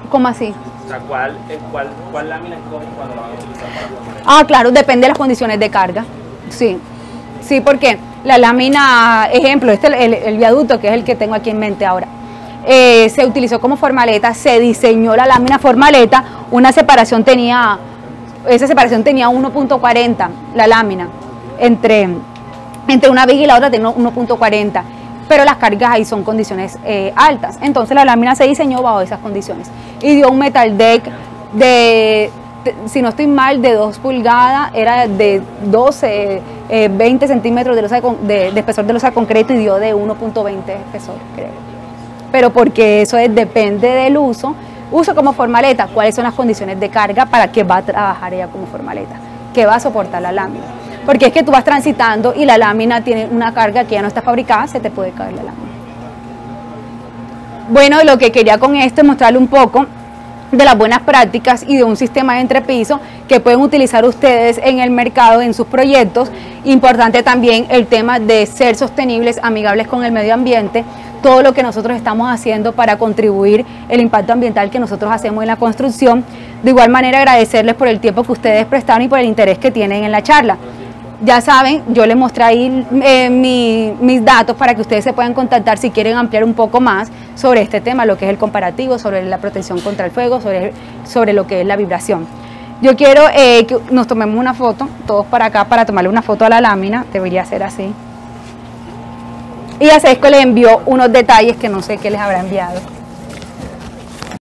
¿Cómo así? O sea, ¿cuál lámina escogen cuando la van a utilizar para formaleta? Claro, depende de las condiciones de carga. Sí, porque la lámina, ejemplo, el viaducto, que es el que tengo aquí en mente ahora, se utilizó como formaleta, se diseñó la lámina formaleta, esa separación tenía 1.40, la lámina, entre una viga y la otra tenía 1.40, pero las cargas ahí son condiciones altas, entonces la lámina se diseñó bajo esas condiciones y dio un metal deck si no estoy mal, de 2 pulgadas, era de 20 centímetros de espesor de losa de concreto y dio de 1.20 de espesor, creo. Pero porque eso depende del uso como formaleta, cuáles son las condiciones de carga para que va a trabajar ella como formaleta, que va a soportar la lámina. porque es que tú vas transitando y la lámina tiene una carga que ya no está fabricada, se te puede caer la lámina. Bueno, lo que quería con esto es mostrarle un poco de las buenas prácticas y de un sistema de entrepiso que pueden utilizar ustedes en el mercado, en sus proyectos. Importante también el tema de ser sostenibles, amigables con el medio ambiente, todo lo que nosotros estamos haciendo para contribuir el impacto ambiental que nosotros hacemos en la construcción. De igual manera agradecerles por el tiempo que ustedes prestaron y por el interés que tienen en la charla. Ya saben, yo les mostré ahí mis datos para que ustedes se puedan contactar si quieren ampliar un poco más sobre este tema, lo que es el comparativo, sobre la protección contra el fuego, sobre lo que es la vibración. Yo quiero que nos tomemos una foto, todos para acá, para tomarle una foto a la lámina, debería ser así. Y a Sesco les envió unos detalles que no sé qué les habrá enviado.